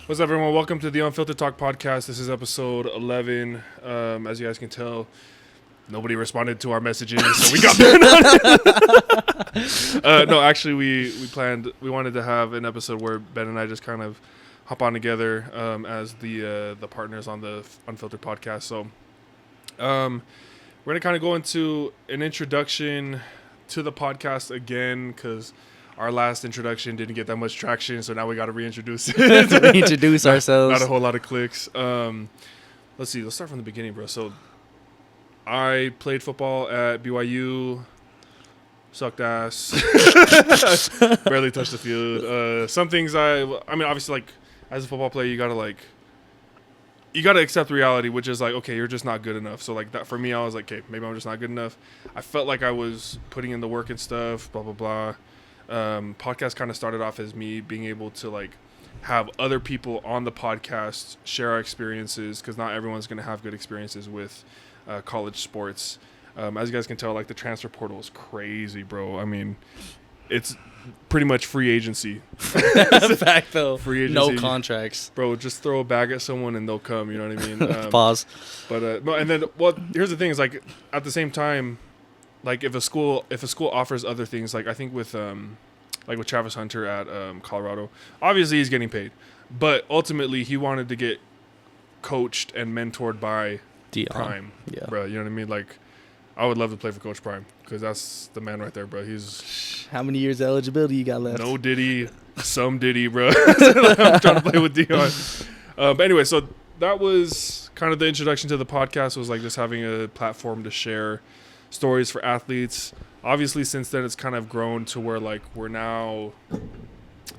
What's up, everyone? Welcome to the Unfiltered Talk podcast. This is episode 11. As you guys can tell, nobody responded to our messages, so we got Ben. No, actually, we wanted to have an episode where Ben and I just kind of hop on together as the partners on the Unfiltered podcast. So we're gonna kind of go into an introduction to the podcast again because our last introduction didn't get that much traction, so now we got to reintroduce it. Reintroduce ourselves. Not a whole lot of clicks. Let's see. Let's start from the beginning, bro. So I played football at BYU. Sucked ass. Barely touched the field. Some things I mean, obviously, like, as a football player, you got to accept reality, which is like, okay, you're just not good enough. So like that for me, I was like, okay, maybe I'm just not good enough. I felt like I was putting in the work and stuff, blah, blah, blah. Podcast kind of started off as me being able to like have other people on the podcast share our experiences, because not everyone's going to have good experiences with college sports. As you guys can tell, like, the transfer portal is crazy, bro. I mean, it's pretty much free agency. Fact though, free agency. no contracts, bro. Just throw a bag at someone and they'll come. You know what I mean? Pause. But no, and then, well, here's the thing: is like at the same time, like if a school offers other things, like I think with like with Travis Hunter at Colorado, obviously he's getting paid, but ultimately he wanted to get coached and mentored by Prime, bro. You know what I mean? Like, I would love to play for Coach Prime because that's the man right there, bro. He's how many years of eligibility you got left? No Diddy, some Diddy, bro. I'm trying to play with Dion. But anyway, so that was kind of the introduction to the podcast. Was like just having a platform to share stories for athletes. Obviously, since then, it's kind of grown to where like we're now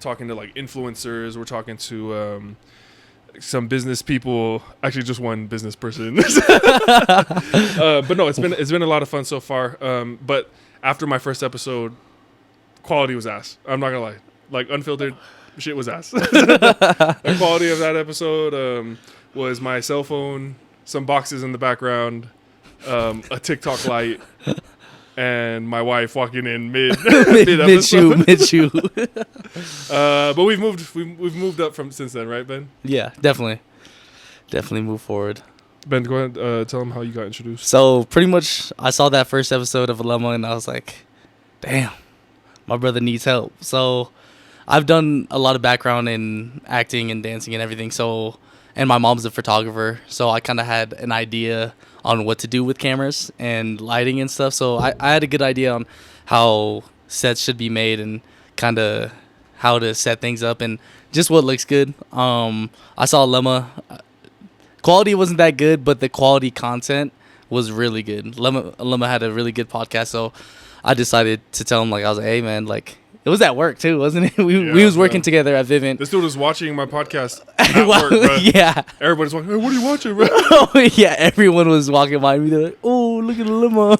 talking to like influencers. We're talking to some business people. Actually, just one business person. But no, it's been a lot of fun so far. But after my first episode, quality was ass. I'm not gonna lie. Like, Unfiltered shit was ass. The quality of that episode was my cell phone, some boxes in the background, a TikTok light, and my wife walking in mid shoe. But we've moved up from since then, right, Ben? Yeah, definitely move forward. Ben, go ahead, tell them how you got introduced. So pretty much, I saw that first episode of Alema and I was like, damn, my brother needs help. So I've done a lot of background in acting and dancing and everything. So, and my mom's a photographer, so I kind of had an idea on what to do with cameras and lighting and stuff. So I had a good idea on how sets should be made and kind of how to set things up and just what looks good. I saw Alema. Quality wasn't that good, but the quality content was really good. Alema had a really good podcast, so I decided to tell him, like, I was like, hey, man, like, it was at work too, wasn't it? We was working together at Vivint. This dude was watching my podcast at work, bro. Yeah. Everybody's like, hey, what are you watching, bro? Yeah, everyone was walking by me. They're like, oh, look at the limo.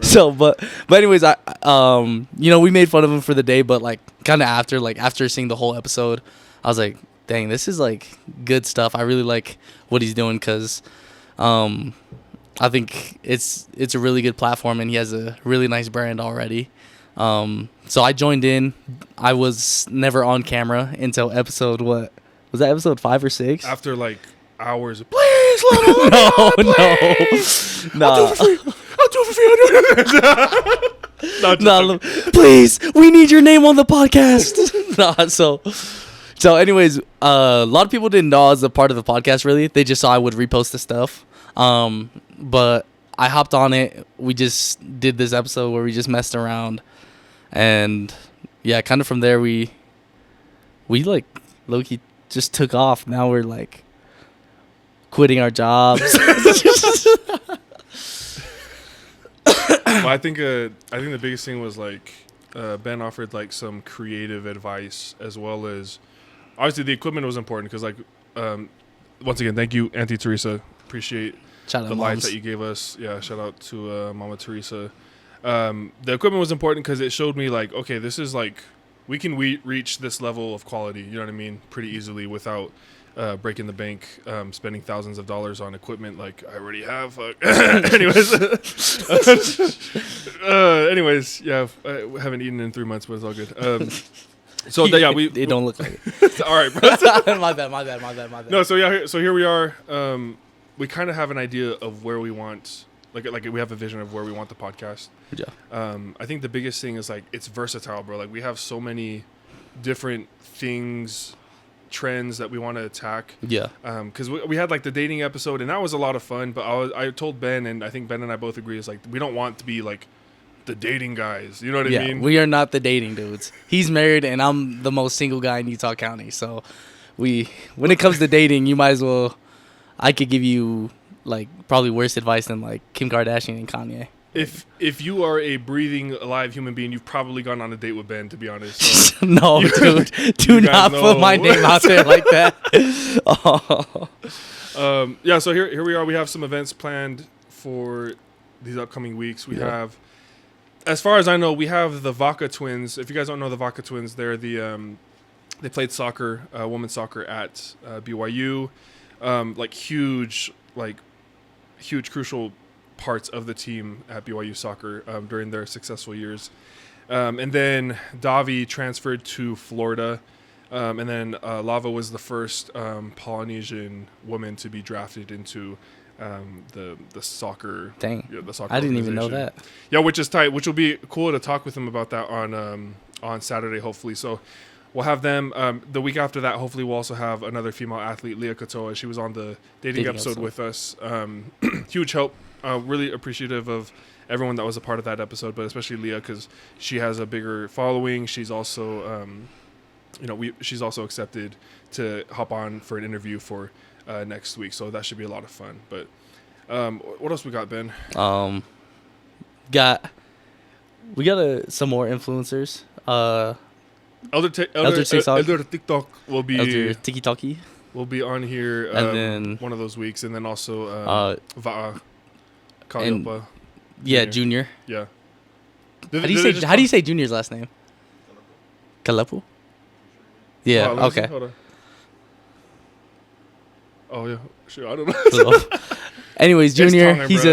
So, but anyways, we made fun of him for the day, but like kind of after seeing the whole episode, I was like, dang, this is like good stuff. I really like what he's doing because I think it's a really good platform and he has a really nice brand already. So I joined in. I was never on camera until episode, what was that, episode 5 or 6? After like hours of, please let me No. I'll do it for free. No, please, we need your name on the podcast. So anyways, a lot of people didn't know I was a part of the podcast, really. They just saw I would repost the stuff. But I hopped on it. We just did this episode where we just messed around. And yeah, kind of from there we like low-key just took off. Now we're like quitting our jobs. Well, I think the biggest thing was like Ben offered like some creative advice, as well as obviously the equipment was important because like once again, thank you, Auntie Teresa. Appreciate the lights that you gave us. Yeah, shout out to Mama Teresa. The equipment was important because it showed me like, okay, this is like, we can reach this level of quality, you know what I mean, pretty easily without breaking the bank, spending thousands of dollars on equipment like I already have. Anyways, yeah, I haven't eaten in 3 months, but it's all good. So yeah, it don't look like it. All right, bro. my bad. No, so yeah, so here we are. We kind of have an idea of where we want, like we have a vision of where we want the podcast. Yeah. I think the biggest thing is like it's versatile, bro. Like we have so many different things, trends that we want to attack. Yeah. Because we had like the dating episode, and that was a lot of fun. But I told Ben, and I think Ben and I both agree, is like we don't want to be like the dating guys. You know what I mean? We are not the dating dudes. He's married, and I'm the most single guy in Utah County. So when it comes to dating, you might as well. I could give you like probably worse advice than like Kim Kardashian and Kanye. If you are a breathing, alive human being, you've probably gone on a date with Ben, to be honest. So no, dude, do not put my name out there like that. Yeah, so here we are. We have some events planned for these upcoming weeks. We have, as far as I know, we have the Vaca twins. If you guys don't know the Vaca twins, they're they played soccer, women's soccer at BYU. Huge crucial parts of the team at BYU soccer during their successful years. And then Davi transferred to Florida. And then Lava was the first Polynesian woman to be drafted into the soccer. Dang. Yeah, the soccer I didn't even know that. Yeah, which is tight, which will be cool to talk with them about that on Saturday, hopefully. So we'll have them. The week after that, hopefully we'll also have another female athlete, Leah Katoa. She was on the dating episode with us. Huge help. Really appreciative of everyone that was a part of that episode, but especially Leah, because she has a bigger following. She's also, she's also accepted to hop on for an interview for next week. So that should be a lot of fun. But what else we got, Ben? We got some more influencers. Elder TikTok will be Elder Tiki-Taki. Will be on here and then one of those weeks, and then also Va'a Kaliopa. Yeah, Junior. Yeah. How do you say Junior's last name? Kalepu? Yeah, okay. Oh yeah, sure. I don't know. Anyways, Junior, Tonga, he's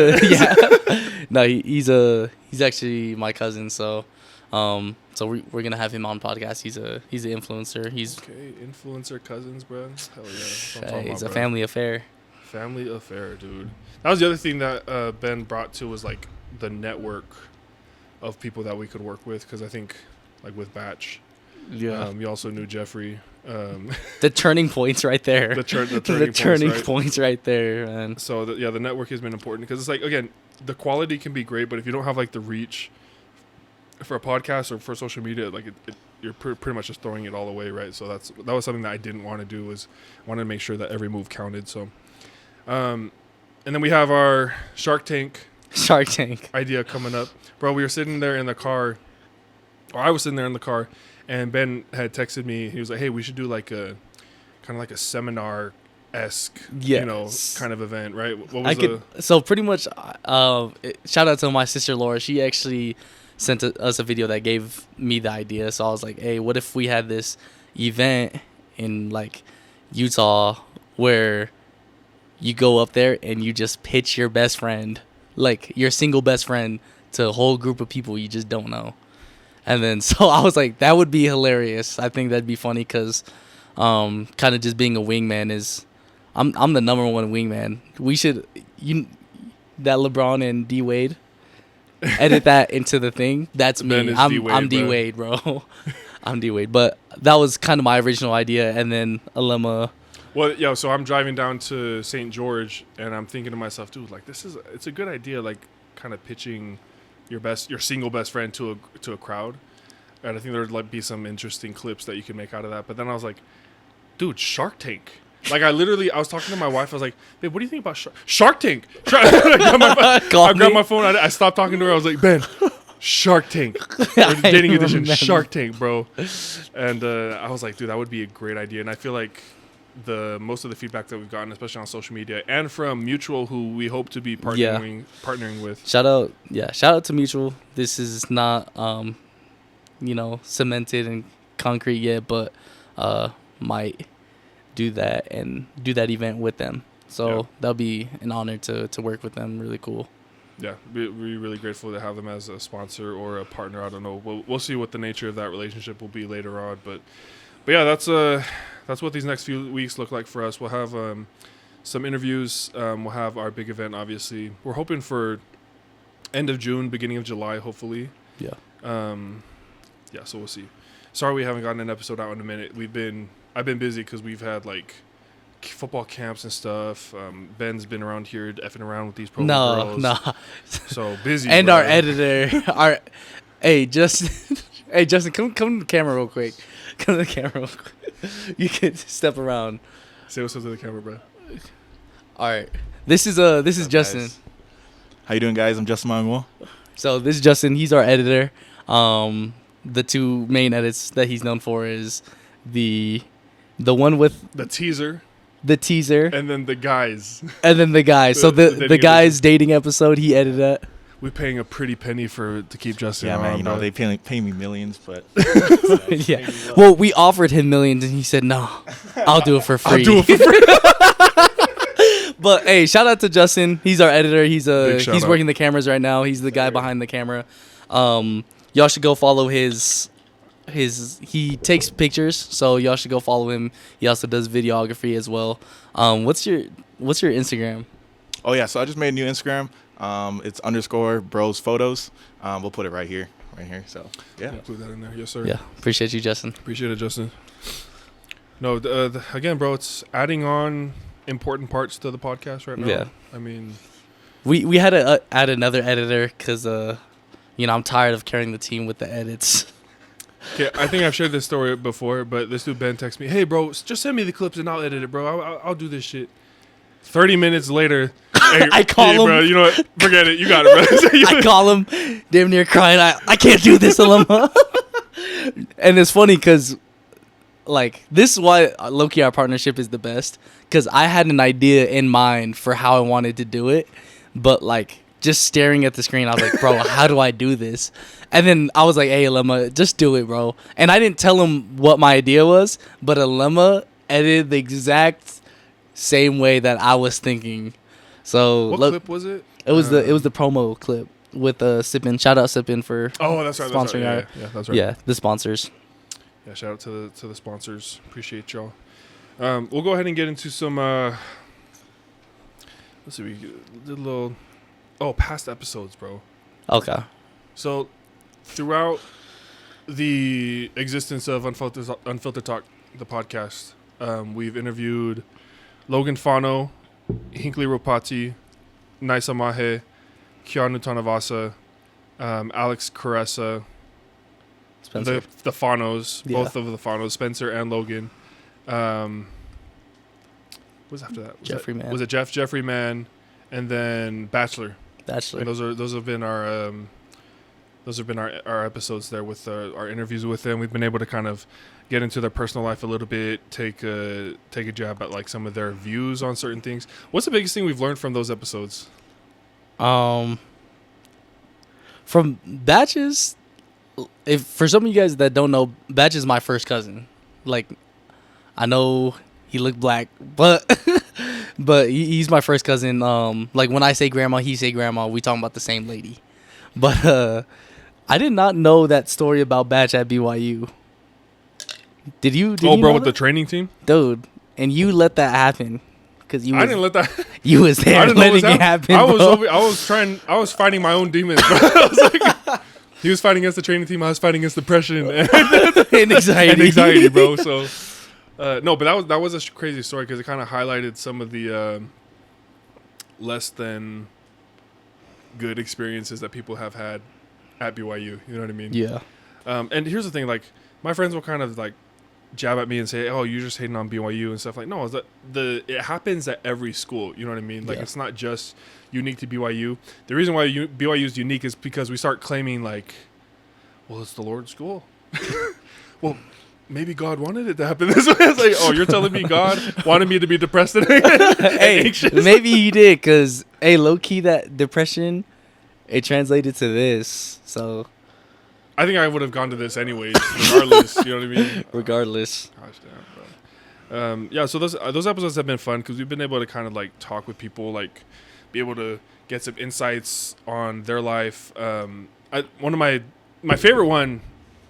bro. he's actually my cousin, so we're gonna have him on podcast. He's an influencer. He's influencer cousins, bro. Hell yeah. Hey, it's a family affair. Family affair, dude. That was the other thing that Ben brought to was like the network of people that we could work with, because I think like with Batch, we also knew Jeffrey. The turning points right there. The turning points right there, man. So the network has been important, because it's like, again, the quality can be great, but if you don't have like the reach for a podcast or for social media, like you're pretty much just throwing it all away, right? So that was something that I didn't want to do, was wanted to make sure that every move counted. So, and then we have our Shark Tank idea coming up, bro. We were sitting there in the car, or I was sitting there in the car, and Ben had texted me. He was like, "Hey, we should do like a kind of like a seminar-esque, kind of event, right?" What was So pretty much, shout out to my sister Laura. She actually sent us a video that gave me the idea. So I was like, "Hey, what if we had this event in like Utah where you go up there and you just pitch your best friend, like your single best friend, to a whole group of people you just don't know?" And then so I was like, that would be hilarious. I think that'd be funny, because kind of just being a wingman is, I'm the number one wingman. We should that LeBron and D Wade, edit that into the thing. That's me. I'm D Wade, bro. I'm D Wade. But that was kind of my original idea, and then Alema. Well, so I'm driving down to St. George, and I'm thinking to myself, dude, like it's a good idea, like kind of pitching your single best friend to a crowd, and I think there'd like be some interesting clips that you can make out of that. But then I was like, dude, Shark Tank. Like I was talking to my wife. I was like, babe, what do you think about Shark Tank? I grabbed my phone. I stopped talking to her. I was like, Ben, Shark Tank, dating edition, Shark Tank, bro. And I was like, dude, that would be a great idea. And I feel like most of the feedback that we've gotten, especially on social media and from Mutual, who we hope to be partnering with. Shout out to Mutual. This is not cemented and concrete yet, but might do that and do that event with them. So that'll be an honor to work with them. Really cool. yeah, we're really grateful to have them as a sponsor or a partner. I don't know. We'll see what the nature of that relationship will be later on. But yeah, that's what these next few weeks look like for us. We'll have some interviews. We'll have our big event. Obviously, we're hoping for end of June, beginning of July, hopefully. Yeah. Yeah. So we'll see. Sorry we haven't gotten an episode out in a minute. I've been busy because we've had like football camps and stuff. Ben's been around here effing around with these Provo girls. No. So busy. And bro. our editor, hey Justin, come to the camera real quick. Come to the camera real quick. You can step around. Say what's up to the camera, bro. All right. This is Justin. Guys? How you doing, guys? I'm Justin Manuel. So this is Justin. He's our editor. The two main edits that he's known for is the one with The teaser the teaser and then the guys. and then the guys. So the guys dating episode he edited that. We're paying a pretty penny to keep Justin Yeah, on, man. You know bro. they pay me millions, but Yeah. Well, we offered him millions and he said no. I'll do it for free. I'll do it for free. But hey, shout out to Justin. He's our editor. He's Big shout out. working the cameras right now. He's the guy behind the camera. Y'all should go follow his he takes pictures, so y'all should go follow him. He also does videography as well. What's your Instagram? oh yeah. So I just made a new Instagram. It's _bros photos. We'll put it right here. So yeah. Include that in there. Yes, sir. Yeah, appreciate you, Justin. Appreciate it, Justin. No, again, bro, it's adding on important parts to the podcast right now. Yeah. I mean, We had to add another editor because I'm tired of carrying the team with the edits. okay, I think I've shared this story before, but this dude Ben texted me, "Hey, bro, just send me the clips and I'll edit it, bro. I'll do this shit." 30 minutes later, hey, I call him. bro. You know what? Forget it. You got it, bro. I call him, damn near crying. I can't do this, Alema. And it's funny because, like, this is why low-key our partnership is the best. Because I had an idea in mind for how I wanted to do it, but like just staring at the screen, I was like, bro, how do I do this? And then I was like, hey, Alema, just do it, bro. And I didn't tell him what my idea was, but Alema edited the exact same way that I was thinking. So What clip was it? it was the promo clip with Sippin. Shout out Sippin for Oh, that's right. sponsoring That's right. Yeah, that's right. yeah, the sponsors. Yeah, shout out to the sponsors. Appreciate y'all. We'll go ahead and get into some. Let's see. We did a little. Past episodes, bro. Okay. So, throughout the existence of Unfiltered Talk, the podcast, we've interviewed Logan Fano, Hinkley Ropati, Naisa Mahe, Keanu Tanavasa, Alex Caressa, Spencer. the Fanos, Yeah. both of the Fanos, Spencer and Logan. What was after that? Jeffrey Mann. Was it Jeffrey Mann, and then Bachelor? Bachelor. And those have been our episodes there with our interviews with them. We've been able to kind of get into their personal life a little bit, take a jab at like some of their views on certain things. What's the biggest thing we've learned from those episodes? From Batches, if for some of you guys that don't know, Batch is my first cousin. Like, I know he looked black, but but he's my first cousin. Like when I say grandma, he say grandma. We talking about the same lady. But I did not know that story about Batch at BYU. Did you? Did you Bro, know with the that? training team? Dude, and you let that happen because I didn't let that. you was I there didn't know what was letting it happen. happening. Bro. I was fighting my own demons, bro. I was like, he was fighting against the training team. I was fighting against depression and anxiety. and anxiety, bro. So, no, but that was a crazy story because it kind of highlighted some of the less than good experiences that people have had at BYU. You know what I mean? Yeah. And here's the thing, like my friends will kind of like jab at me and say, "Oh, you're just hating on BYU and stuff." Like, no, it happens at every school. You know what I mean? Like, It's not just unique to BYU. The reason why BYU is unique is because we start claiming like, well, it's the Lord's school. Well, maybe God wanted it to happen this way. It's like, oh, you're telling me God wanted me to be depressed and Hey, anxious? maybe he did, because, hey, low-key, that depression, it translated to this, so. I think I would have gone to this anyways, regardless. You know what I mean? Regardless. Gosh damn, bro. Yeah, so those episodes have been fun because we've been able to kind of like talk with people, like be able to get some insights on their life. One of my favorite one,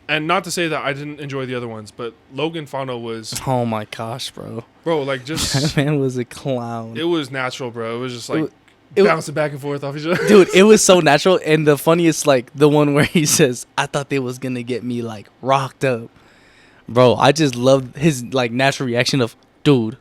and not to say that I didn't enjoy the other ones, but Logan Fano was. Oh my gosh, bro! Like just That man was a clown. it was natural, bro. It was just like It- bouncing back and forth off each other. Dude, it was so natural. And the funniest, like the one where he says, "I thought they was gonna get me like rocked up." Bro, I just loved his like natural reaction of, "Dude,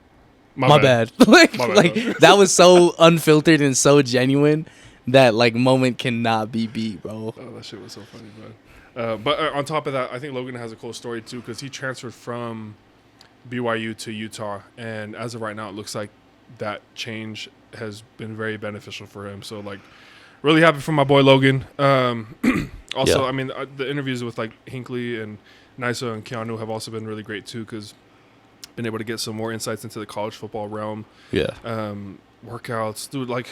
my bad." like, My bad, like bro. that was so unfiltered and so genuine that like moment cannot be beat, bro. Oh, that shit was so funny, bro. But on top of that, I think Logan has a cool story too, because he transferred from BYU to Utah, and as of right now, it looks like that change has been very beneficial for him. So like, really happy for my boy Logan. Also, Yeah. I mean, the interviews with like Hinckley and Nisa and Keanu have also been really great too, because been able to get some more insights into the college football realm. Yeah. Workouts, dude. Like,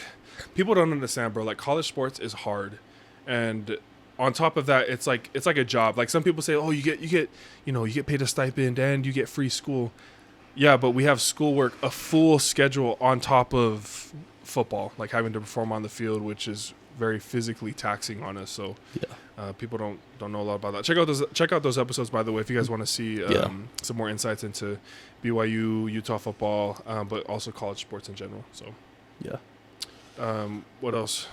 people don't understand, bro. Like, college sports is hard, and on top of that, it's like a job. Like, some people say, oh, you get paid a stipend and you get free school. Yeah, but we have schoolwork, a full schedule on top of football, like having to perform on the field, which is very physically taxing on us. So people don't know a lot about that. Check out those episodes, by the way, if you guys want to see some more insights into BYU, Utah football, but also college sports in general. So what else?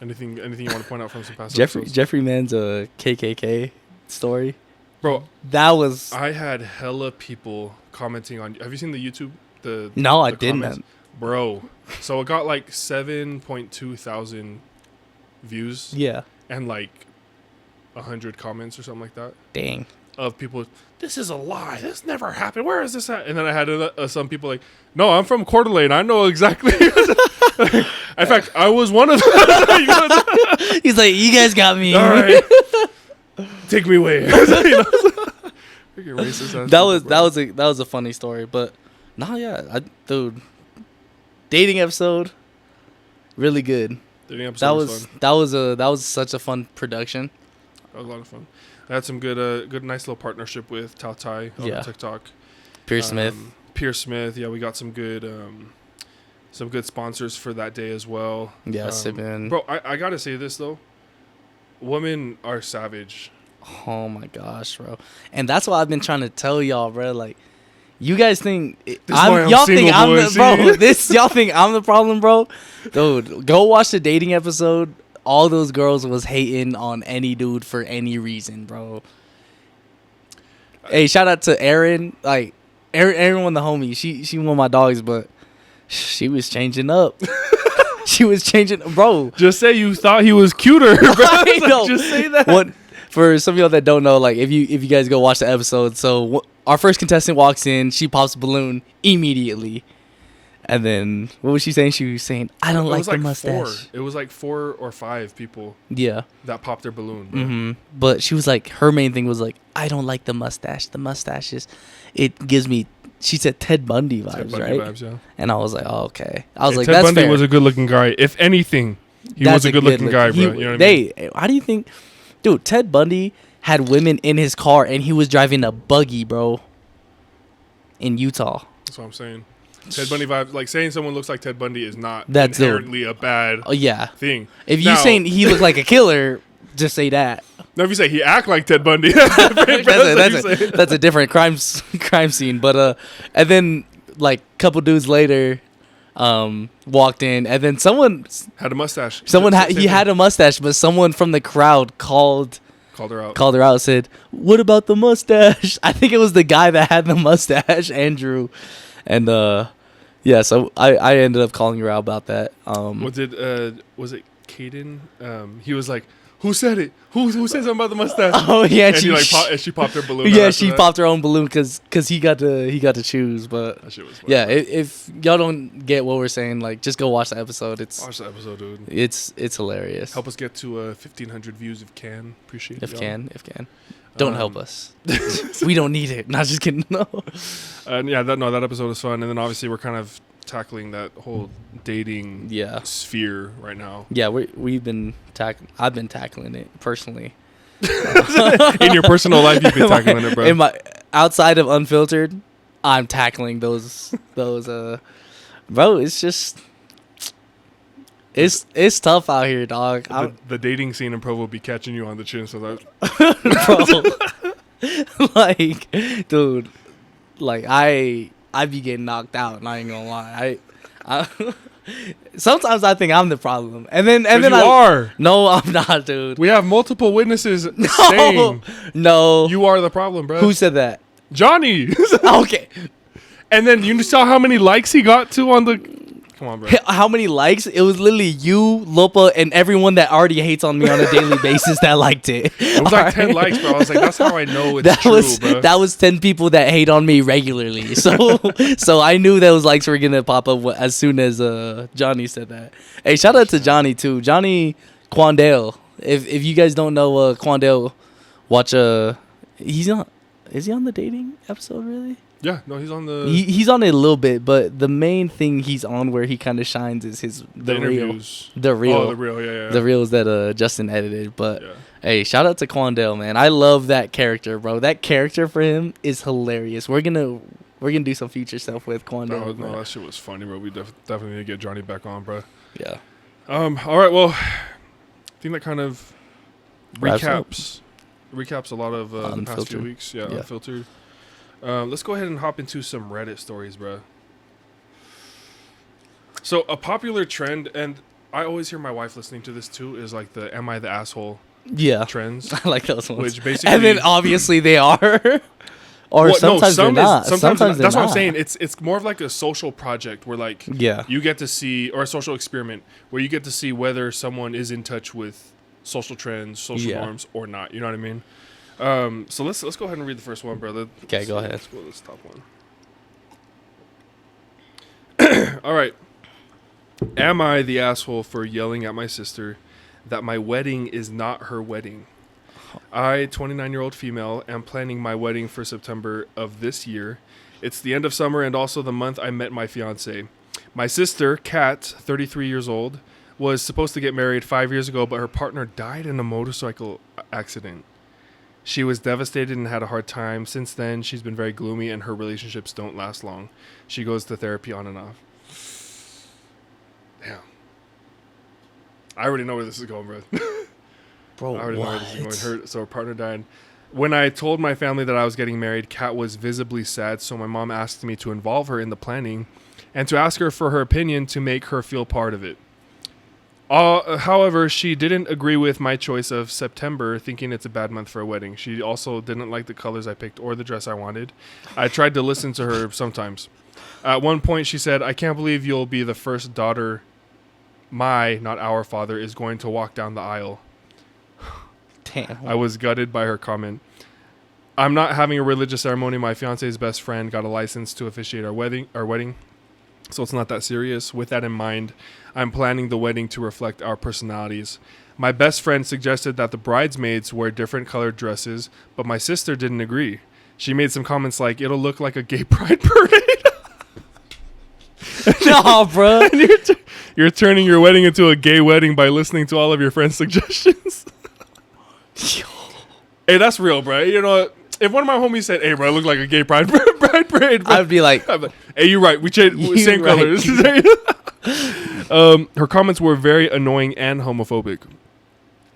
Anything you want to point out from some past episodes? Jeffrey Man's KKK story, Bro, that was. I had hella people commenting on. Have you seen the YouTube? No, I the didn't. comments? Bro, so it got like 7.2 thousand views. Yeah. And like 100 comments or something like that. Dang. Of people, this is a lie. This never happened. Where is this at? And then I had some people like, no, I'm from Coeur d'Alene. I know exactly. In fact, I was one of them. He's like, you guys got me. All right, take me away. Freaking racist ass that people, bro. was a funny story, but dude, dating episode, really good. Dating episode That was fun. that was such a fun production. That was a lot of fun. I had some good, nice little partnership with Tao Tai on TikTok. Pierce Smith. Pierce Smith. Yeah, we got some good sponsors for that day as well. Yeah, Simeon. Bro, I gotta say this though. Women are savage. Oh my gosh, bro. And that's what I've been trying to tell y'all, bro. Like, you guys think y'all think I'm the problem, bro. Dude, go watch the dating episode. All those girls was hating on any dude for any reason, bro. Hey, shout out to Erin. Like, Erin won the homie. She won my dogs, but she was changing up. She was changing, bro. Just say you thought he was cuter, bro. I know. Just say that. What? For some of y'all that don't know, like if you guys go watch the episode, so our first contestant walks in, she pops a balloon immediately, and then what was she saying? She was saying, "I don't like the mustache." It was like 4 or 5 people. Yeah. That popped their balloon. Bro. Mm-hmm. But she was like, her main thing was like, "I don't like the mustache. The mustache it gives me." She said Ted Bundy vibes, Ted Bundy right? vibes, yeah. And I was like, "Oh, okay." I was like, Ted "That's Bundy fair." was a good-looking guy. If anything, he was a good-looking guy, bro. You know what I mean? How do you think, dude? Ted Bundy had women in his car, and he was driving a buggy, bro. In Utah. That's what I'm saying. Ted Bundy vibes. Like, saying someone looks like Ted Bundy is not That's inherently a bad thing. If now, you saying he looked like a killer, just say that. Now, if you say he act like Ted Bundy, that's a different crime scene. But and then like couple dudes later, walked in, and then someone had a mustache. He had a mustache, but someone from the crowd called her out, said, "What about the mustache?" I think it was the guy that had the mustache, Andrew, and so I ended up calling her out about that. Was it Caden? He was like, "Who said it? Who said something about the mustache?" Oh yeah, and she popped her balloon. Yeah, she popped her own balloon because he got to choose. But that shit was funny, yeah, if y'all don't get what we're saying, like just go watch the episode. Watch the episode, dude. It's hilarious. Help us get to 1,500 views if can. Appreciate it. If can. Don't help us. We don't need it. Not just kidding. No. That episode was fun, and then obviously we're kind of tackling that whole dating sphere right now. Yeah, I've been tackling it personally. In your personal life, you've been tackling it, bro. In my outside of Unfiltered, I'm tackling those. Bro, it's just It's tough out here, dog. The dating scene in Provo be catching you on the chin, so that Bro, like, dude, like I be getting knocked out. And I ain't gonna lie. I sometimes I think I'm the problem, and then you are. No, I'm not, dude. We have multiple witnesses saying No, you are the problem, bro. Who said that? Johnny. Okay. And then you saw how many likes he got to on the. Come on, bro. How many likes? It was literally you, Lopa, and everyone that already hates on me on a daily basis that liked it. It was like 10 likes, bro. I was like, that's how I know it's true, bro. That was 10 people that hate on me regularly. So I knew those likes were gonna pop up as soon as Johnny said that. Hey, shout out to Johnny too. Johnny Quandale. If you guys don't know Quandale, watch he's on. Is he on the dating episode really? Yeah, no, he's on the. He's on it a little bit, but the main thing he's on where he kind of shines is the interviews. The real. Oh, the real, yeah. The reels that Justin edited. But yeah. Hey, shout out to Quandale, man. I love that character, bro. That character for him is hilarious. We're gonna do some future stuff with Quandale. No, that shit was funny, bro. We definitely need to get Johnny back on, bro. Yeah. All right, well, I think that kind of recaps a lot of the past few weeks. Yeah, Unfiltered. Let's go ahead and hop into some Reddit stories, bro. So a popular trend, and I always hear my wife listening to this too, is like the "Am I the Asshole?" trends. I like those ones. Which basically, and then obviously they are, or sometimes they're not. Sometimes that's not. what I'm saying. It's more of like a social project where like you get to see, or a social experiment where you get to see whether someone is in touch with social trends, social norms, or not. You know what I mean? So let's go ahead and read the first one, brother. Okay, go ahead. Let's go to this top one. All right. Am I the asshole for yelling at my sister that my wedding is not her wedding? I, 29-year-old female, am planning my wedding for September of this year. It's the end of summer and also the month I met my fiance. My sister, Kat, 33 years old, was supposed to get married 5 years ago, but her partner died in a motorcycle accident. She was devastated and had a hard time. Since then, she's been very gloomy and her relationships don't last long. She goes to therapy on and off. Damn. I already know where this is going, bro. Bro, I already know where this is going. So her partner died. When I told my family that I was getting married, Kat was visibly sad, so my mom asked me to involve her in the planning and to ask her for her opinion to make her feel part of it. However, she didn't agree with my choice of September, thinking it's a bad month for a wedding. She also didn't like the colors I picked or the dress I wanted. I tried to listen to her sometimes. At one point, she said, "I can't believe you'll be the first daughter not our father, is going to walk down the aisle." Damn. I was gutted by her comment. I'm not having a religious ceremony. My fiance's best friend got a license to officiate our wedding. So it's not that serious. With that in mind, I'm planning the wedding to reflect our personalities. My best friend suggested that the bridesmaids wear different colored dresses, but my sister didn't agree. She made some comments like, "It'll look like a gay pride parade." No, bro. You're turning your wedding into a gay wedding by listening to all of your friends' suggestions. Hey, that's real, bro. You know what? If one of my homies said, "Hey, bro, I look like a gay pride parade," I'd be like, "Hey, you're right. We changed same colors." Her comments were very annoying and homophobic.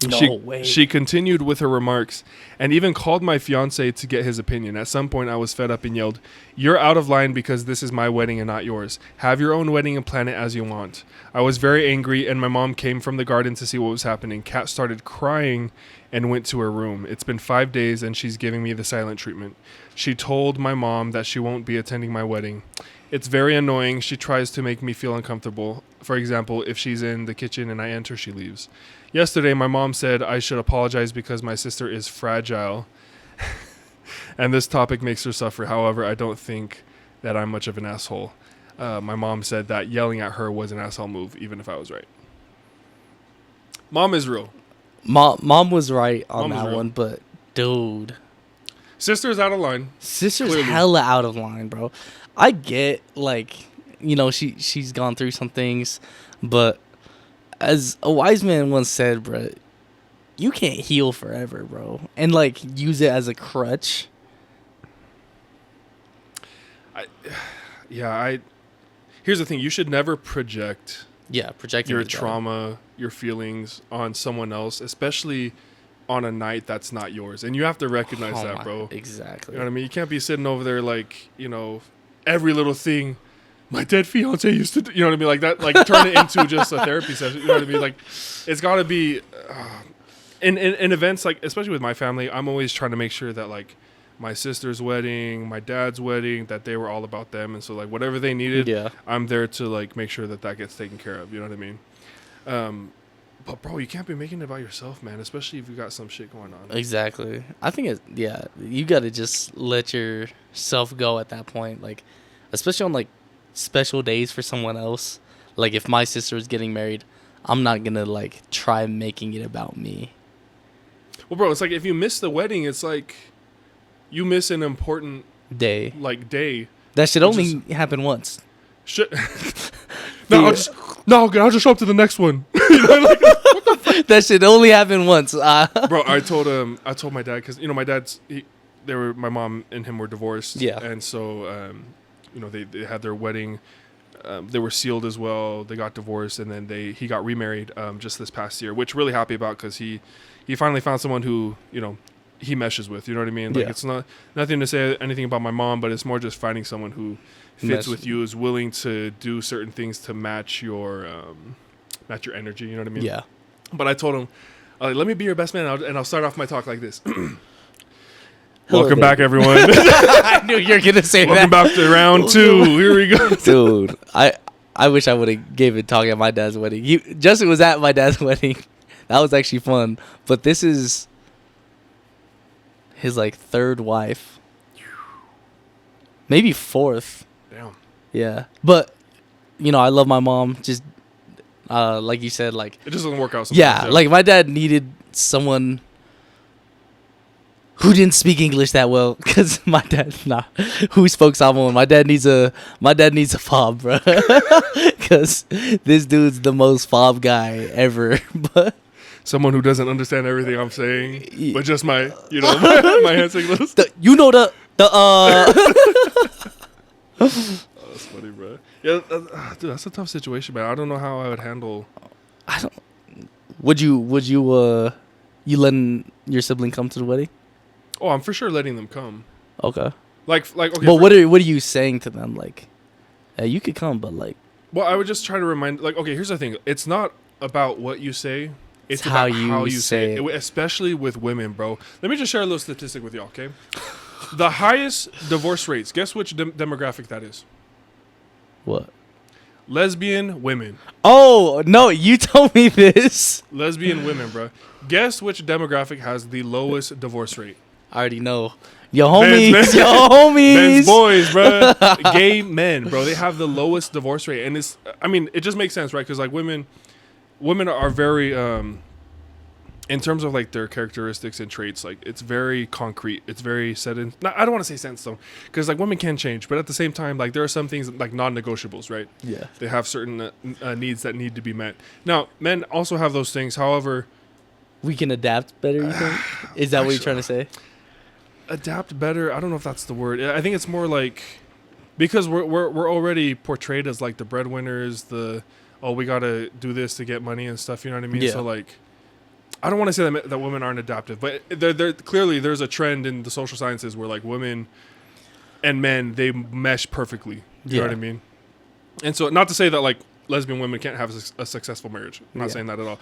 No way. She continued with her remarks and even called my fiance to get his opinion. At some point, I was fed up and yelled, "You're out of line because this is my wedding and not yours. Have your own wedding and plan it as you want." I was very angry, and my mom came from the garden to see what was happening. Kat started crying and went to her room. It's been 5 days, and she's giving me the silent treatment. She told my mom that she won't be attending my wedding. It's very annoying. She tries to make me feel uncomfortable. For example, if she's in the kitchen and I enter, she leaves. Yesterday, my mom said I should apologize because my sister is fragile and this topic makes her suffer. However, I don't think that I'm much of an asshole. My mom said that yelling at her was an asshole move, even if I was right. Mom is real. Mom was right on that one, but dude. Sister's out of line. Sister's clearly hella out of line, bro. I get, like, you know, she's gone through some things, but as a wise man once said, bro, you can't heal forever, bro, and like use it as a crutch. Here's the thing: you should never project Yeah, projecting your the job. trauma, your feelings on someone else, especially on a night that's not yours. And you have to recognize that, bro. Exactly. You know what I mean? You can't be sitting over there like, every little thing my dead fiance used to do, you know what I mean? Like that, like turn it into just a therapy session. You know what I mean? Like it's got to be in events, like especially with my family, I'm always trying to make sure that like my sister's wedding, my dad's wedding, that they were all about them. And so like whatever they needed, I'm there to like make sure that gets taken care of. You know what I mean? But bro, you can't be making it about yourself, man, especially if you got some shit going on. Exactly. I think you got to just let yourself go at that point. Like, especially on like special days for someone else. Like if my sister is getting married, I'm not going to like try making it about me. Well, bro, it's like if you miss the wedding, it's like you miss an important day. That should only happen once. Shit. I'll just show up to the next one. That should only happen once. Bro, I told my dad, because my dad's my mom and him were divorced. Yeah. And so they had their wedding. They were sealed as well. They got divorced, and then he got remarried just this past year, which really happy about, because he finally found someone who he meshes with. You know what I mean? Like it's not nothing to say anything about my mom, but it's more just finding someone who fits with you, is willing to do certain things to match your energy. You know what I mean? Yeah. But I told him, let me be your best man, and I'll start off my talk like this. Welcome back, everyone. I knew you were going to say Welcome back to round 2. Here we go. Dude, I wish I would have gave a talk at my dad's wedding. Justin was at my dad's wedding. That was actually fun. But this is his, like, 3rd wife. Maybe 4th. Damn. Yeah. But, I love my mom. Just, like you said, like... It just doesn't work out sometimes. Yeah, like, my dad needed someone who didn't speak English that well, because my dad, who spoke Samoan. My dad needs a fob, bro, because this dude's the most fob guy ever. But someone who doesn't understand everything I'm saying, but just my hand signals. Oh, that's funny, bro. Yeah, dude, that's a tough situation, man. I don't know how I would handle. Would you letting your sibling come to the wedding? Oh, I'm for sure letting them come. Okay. Like okay. But what are you saying to them? Like, hey, you could come, but like. Well, I would just try to remind. Like, okay, here's the thing. It's not about what you say. It's about how you say it. Especially with women, bro. Let me just share a little statistic with y'all, okay? The highest divorce rates. Guess which demographic that is? What? Lesbian women. Oh, no, you told me this. Lesbian women, bro. Guess which demographic has the lowest divorce rate? I already know. Your homies. Men's boys, bro. Gay men, bro. They have the lowest divorce rate. And it just makes sense, right? Because, like, women are very, in terms of, like, their characteristics and traits, like, it's very concrete. It's very set in. I don't want to say sandstone, because, like, women can change. But at the same time, like, there are some things, like, non-negotiables, right? Yeah. They have certain needs that need to be met. Now, men also have those things. However, we can adapt better, you think? Is that what you're trying to say? Adapt better? I don't know if that's the word. I think it's more like, because we're already portrayed as like the breadwinners, we gotta do this to get money and stuff. You know what I mean? Yeah. So like, I don't want to say that women aren't adaptive, but they're clearly there's a trend in the social sciences where like women and men, they mesh perfectly. You know what I mean? And so, not to say that like lesbian women can't have a successful marriage. I'm not saying that at all.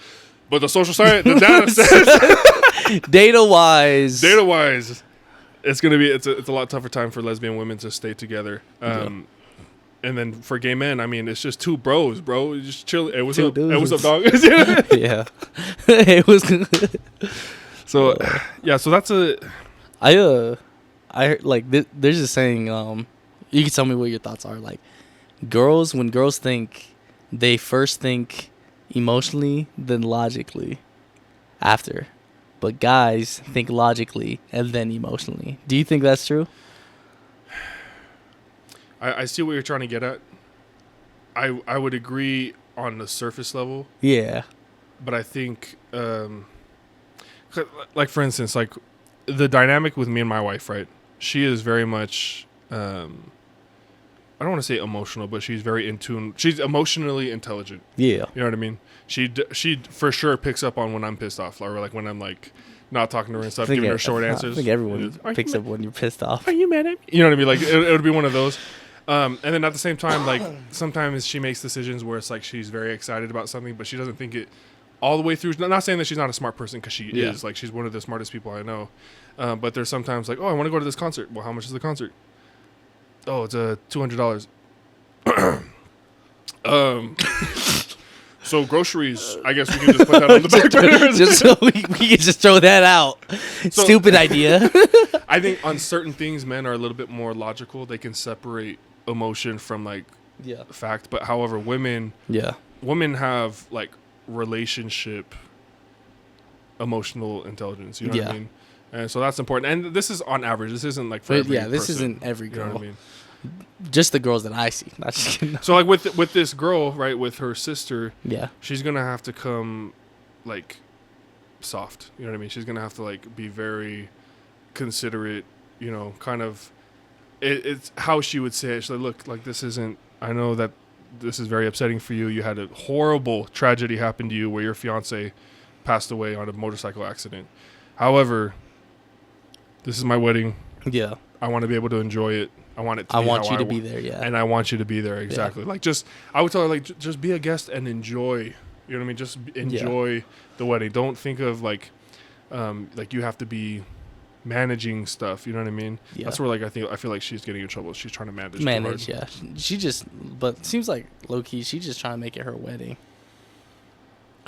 But the social science, the data says, data-wise, it's a lot tougher time for lesbian women to stay together. And then for gay men, I mean, it's just 2 bros, bro. You just chill. Hey, what's up? Hey, what's up, dog? Yeah, it was. So, yeah. So that's I heard, like, there's a saying. You can tell me what your thoughts are. Like, when girls think, they first think emotionally, then logically after. But guys think logically and then emotionally. Do you think that's true? I see what you're trying to get at. I would agree on the surface level. Yeah. But I think, like, for instance, like, the dynamic with me and my wife, right? She is very much a I don't want to say emotional, but she's very in tune. She's emotionally intelligent. Yeah. You know what I mean? She for sure picks up on when I'm pissed off, or like when I'm like not talking to her and stuff, giving her short answers. I think everyone picks up when you're pissed off. Are you mad at me? You know what I mean? Like it would be one of those. And then at the same time, like sometimes she makes decisions where it's like she's very excited about something, but she doesn't think it all the way through. Not saying that she's not a smart person, because she is. Like, she's one of the smartest people I know. But there's sometimes like, oh, I want to go to this concert. Well, how much is the concert? Oh, it's $200. So groceries, I guess we can just put that on the back burner. Just so we can just throw that out. So, stupid idea. I think on certain things, men are a little bit more logical. They can separate emotion from like fact. But however, women have like relationship emotional intelligence. You know what I mean? And so that's important. And this is on average. This isn't like for every person. This isn't every girl. You know what I mean? Just the girls that I see. Not just kidding. So like with this girl, right, with her sister, she's gonna have to come like soft. You know what I mean? She's gonna have to like be very considerate. You know, kind of. It's how she would say it. She's like, look, like this isn't. I know that this is very upsetting for you. You had a horrible tragedy happen to you where your fiance passed away on a motorcycle accident. However, this is my wedding. Yeah. I want to be able to enjoy it. I want it to be you to be there, And I want you to be there, exactly. Like, I would tell her, like, just be a guest and enjoy. You know what I mean? Just enjoy the wedding. Don't think of, like you have to be managing stuff. You know what I mean? Yeah. That's where, like, I feel like she's getting in trouble. She's trying to manage. Yeah. She just, but it seems like, low-key, she's just trying to make it her wedding.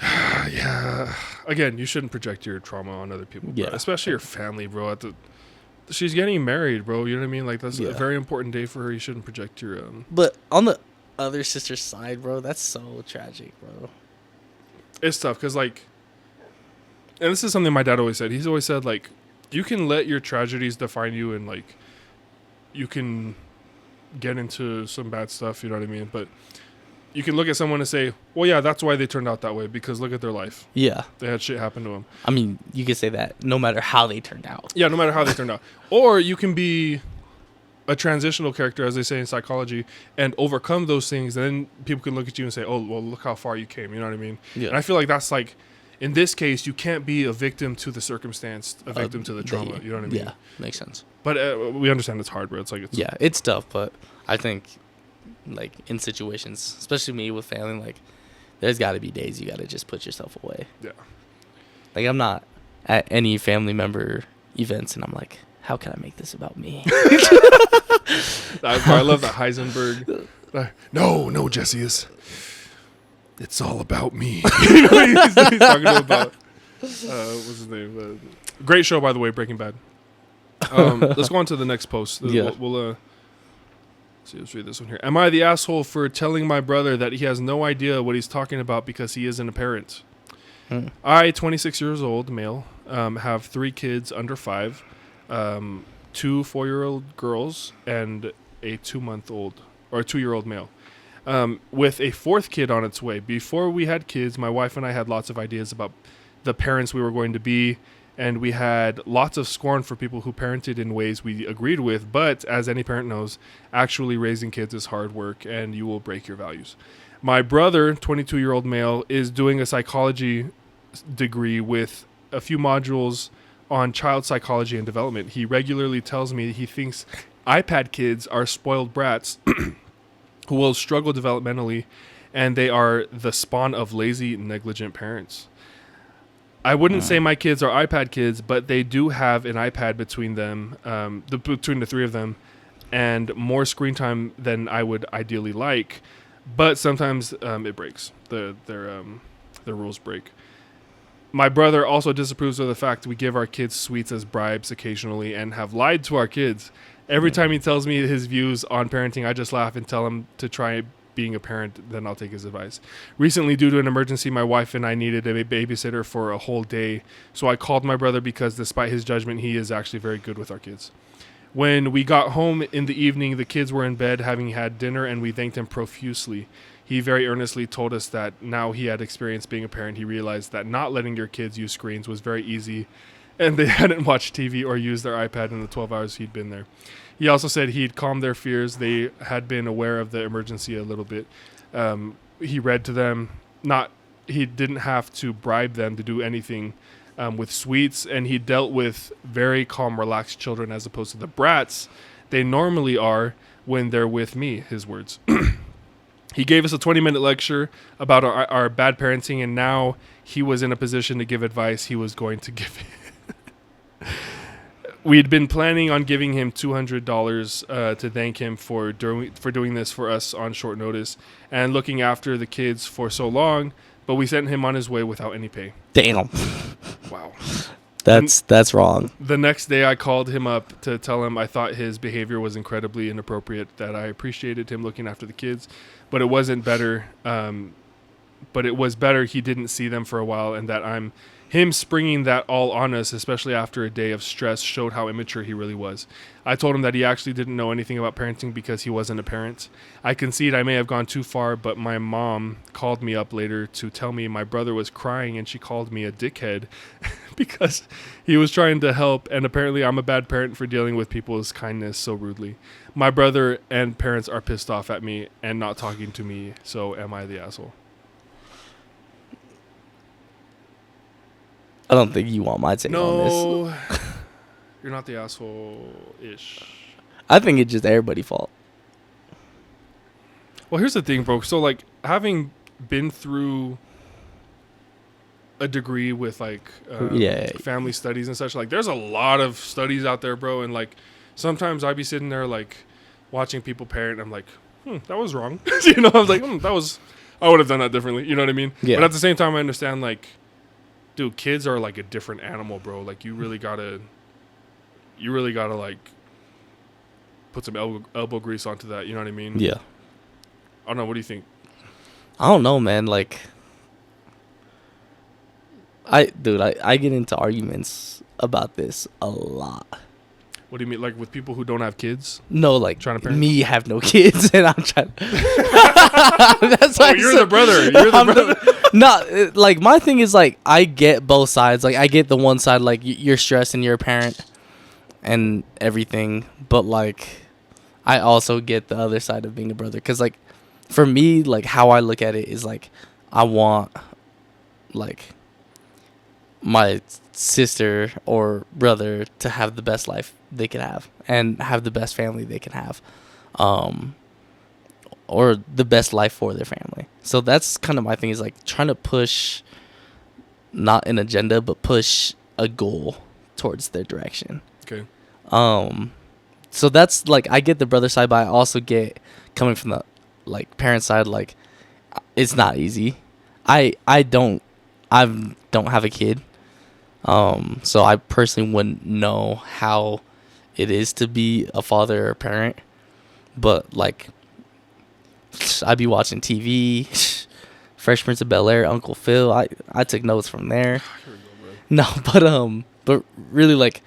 Yeah. Again, you shouldn't project your trauma on other people, bro. Especially your family, bro. She's getting married, bro. You know what I mean? Like, that's a very important day for her. You shouldn't project your But on the other sister's side, bro, that's so tragic, bro. It's tough because, like, and this is something my dad always said. He's always said, like, you can let your tragedies define you, and like, you can get into some bad stuff. You know what I mean? But you can look at someone and say, well, yeah, that's why they turned out that way, because look at their life. Yeah. They had shit happen to them. I mean, you could say that no matter how they turned out. Yeah, no matter how they turned out. Or you can be a transitional character, as they say in psychology, and overcome those things. And then people can look at you and say, oh, well, look how far you came. You know what I mean? Yeah. And I feel like that's like, in this case, you can't be a victim to the circumstance, a victim to the trauma. You know what I mean? Yeah, makes sense. But we understand it's hard, bro. It's like, it's tough, but I think, like, in situations, especially me with family, like, there's got to be days you got to just put yourself away. Yeah. Like, I'm not at any family member events, and I'm like, how can I make this about me? I love the Heisenberg. No, Jesse, it's all about me. You know what he's talking about? What's his name? Great show, by the way, Breaking Bad. Let's go on to the next post. We'll see, let's read this one here. Am I the asshole for telling my brother that he has no idea what he's talking about because he isn't a parent? I, 26 years old, male, have 3 kids under 5, 2 4-year-old girls, and a 2-year-old male, with a 4th kid on its way. Before we had kids, my wife and I had lots of ideas about the parents we were going to be, and we had lots of scorn for people who parented in ways we agreed with. But as any parent knows, actually raising kids is hard work, and you will break your values. My brother, 22-year-old male, is doing a psychology degree with a few modules on child psychology and development. He regularly tells me he thinks iPad kids are spoiled brats who will struggle developmentally, and they are the spawn of lazy, negligent parents. I wouldn't say my kids are iPad kids, but they do have an iPad between them, between the 3 of them, and more screen time than I would ideally like. But sometimes it breaks. Their rules break. My brother also disapproves of the fact we give our kids sweets as bribes occasionally and have lied to our kids. Every time he tells me his views on parenting, I just laugh and tell him to try being a parent, then I'll take his advice. Recently, due to an emergency, my wife and I needed a babysitter for a whole day, so I called my brother because despite his judgment, he is actually very good with our kids. When we got home in the evening, the kids were in bed having had dinner, and we thanked him profusely. He very earnestly told us that now he had experienced being a parent, he realized that not letting your kids use screens was very easy, and they hadn't watched TV or used their iPad in the 12 hours he'd been there. He also said he'd calmed their fears. They had been aware of the emergency a little bit. He read to them. He didn't have to bribe them to do anything with sweets, and he dealt with very calm, relaxed children as opposed to the brats they normally are when they're with me, his words. He gave us a 20-minute lecture about our bad parenting, and now he was in a position to give advice he was going to give it. We'd been planning on giving him $200 to thank him for doing this for us on short notice and looking after the kids for so long, but we sent him on his way without any pay. Damn. Wow. That's wrong. The next day I called him up to tell him I thought his behavior was incredibly inappropriate, that I appreciated him looking after the kids, but it wasn't better. But it was better he didn't see them for a while, and that him springing that all on us, especially after a day of stress, showed how immature he really was. I told him that he actually didn't know anything about parenting because he wasn't a parent. I concede I may have gone too far, but my mom called me up later to tell me my brother was crying, and she called me a dickhead because he was trying to help, and apparently I'm a bad parent for dealing with people's kindness so rudely. My brother and parents are pissed off at me and not talking to me, so am I the asshole? I don't think you want my take on this. No, you're not the asshole-ish. I think it's just everybody's fault. Well, here's the thing, bro. So, like, having been through a degree with, like, family studies and such, like, there's a lot of studies out there, bro. And, like, sometimes I'd be sitting there, like, watching people parent, and I'm like, that was wrong. You know, I was like, I would have done that differently. You know what I mean? Yeah. But at the same time, I understand, like, dude, kids are like a different animal, bro. Like, you really gotta like put some elbow grease onto that. You know what I mean? Yeah. I don't know. What do you think? I don't know, man. Like, I get into arguments about this a lot. What do you mean? Like with people who don't have kids? No, like trying to parent? me have no kids, and I'm trying. That's why you're the brother. You're the brother. No, like my thing is like I get both sides. Like I get the one side, like you're stressed and you're a parent and everything, but like I also get the other side of being a brother. Cause like for me, like how I look at it is like I want like my sister or brother to have the best life they could have and have the best family they can have, or the best life for their family. So that's kind of my thing, is like trying to push not an agenda but push a goal towards their direction. Okay. So that's like I get the brother side, but I also get coming from the like parent side, like it's not easy. I don't have a kid. So I personally wouldn't know how it is to be a father or a parent, but like I'd be watching TV, Fresh Prince of Bel-Air, Uncle Phil. I took notes from there. Here we go, bro. No, but really like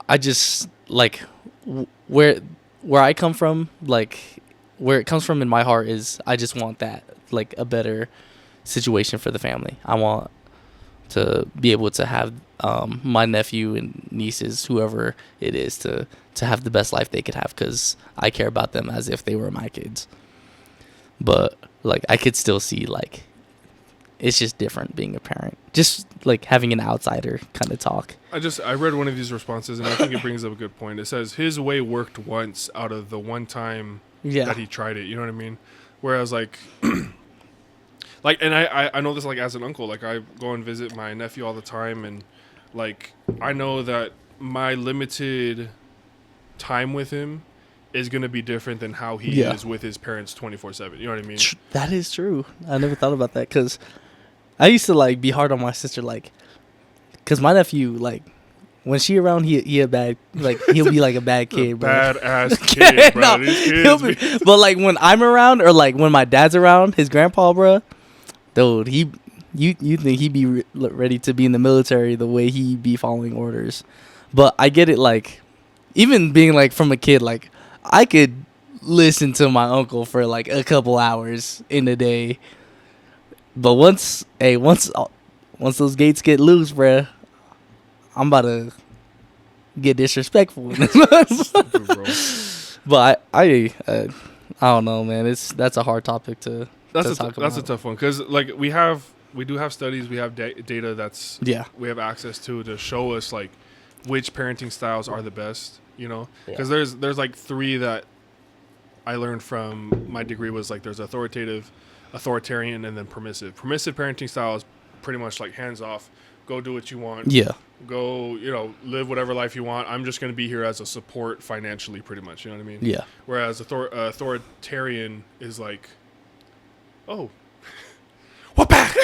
I just like where I come from, like where it comes from in my heart is I just want that, like a better situation for the family. I want to be able to have my nephew and nieces, whoever it is, to have the best life they could have, because I care about them as if they were my kids. But like I could still see like it's just different being a parent, just like having an outsider kind of talk. I read one of these responses, and I think it brings up a good point. It says his way worked once out of the one time that he tried it. You know what I mean? Whereas like like, and I know this like as an uncle, like I go and visit my nephew all the time, and like I know that my limited time with him is going to be different than how he is with his parents 24/7. You know what I mean? That is true. I never thought about that, because I used to like be hard on my sister, like, because my nephew, like, when she around, he a bad, like, he'll be like a bad kid, bro. Bad ass kid, bro. No, These kids, but like when I'm around, or like when my dad's around, his grandpa, bro, dude, you think he'd be ready to be in the military the way he be following orders. But I get it, like, even being like from a kid, like I could listen to my uncle for like a couple hours in a day. But once those gates get loose, bruh, I'm about to get disrespectful. Stupid, bro. But I don't know, man. That's a hard topic to talk about. That's a tough one because like we do have studies, we have data that's we have access to show us like which parenting styles are the best, you know, because there's like 3 that I learned from my degree was like there's authoritative, authoritarian, and then permissive. Permissive parenting style is pretty much like hands off, go do what you want, go, you know, live whatever life you want. I'm just going to be here as a support financially, pretty much, you know what I mean? Yeah. Whereas authoritarian is like, oh, what back?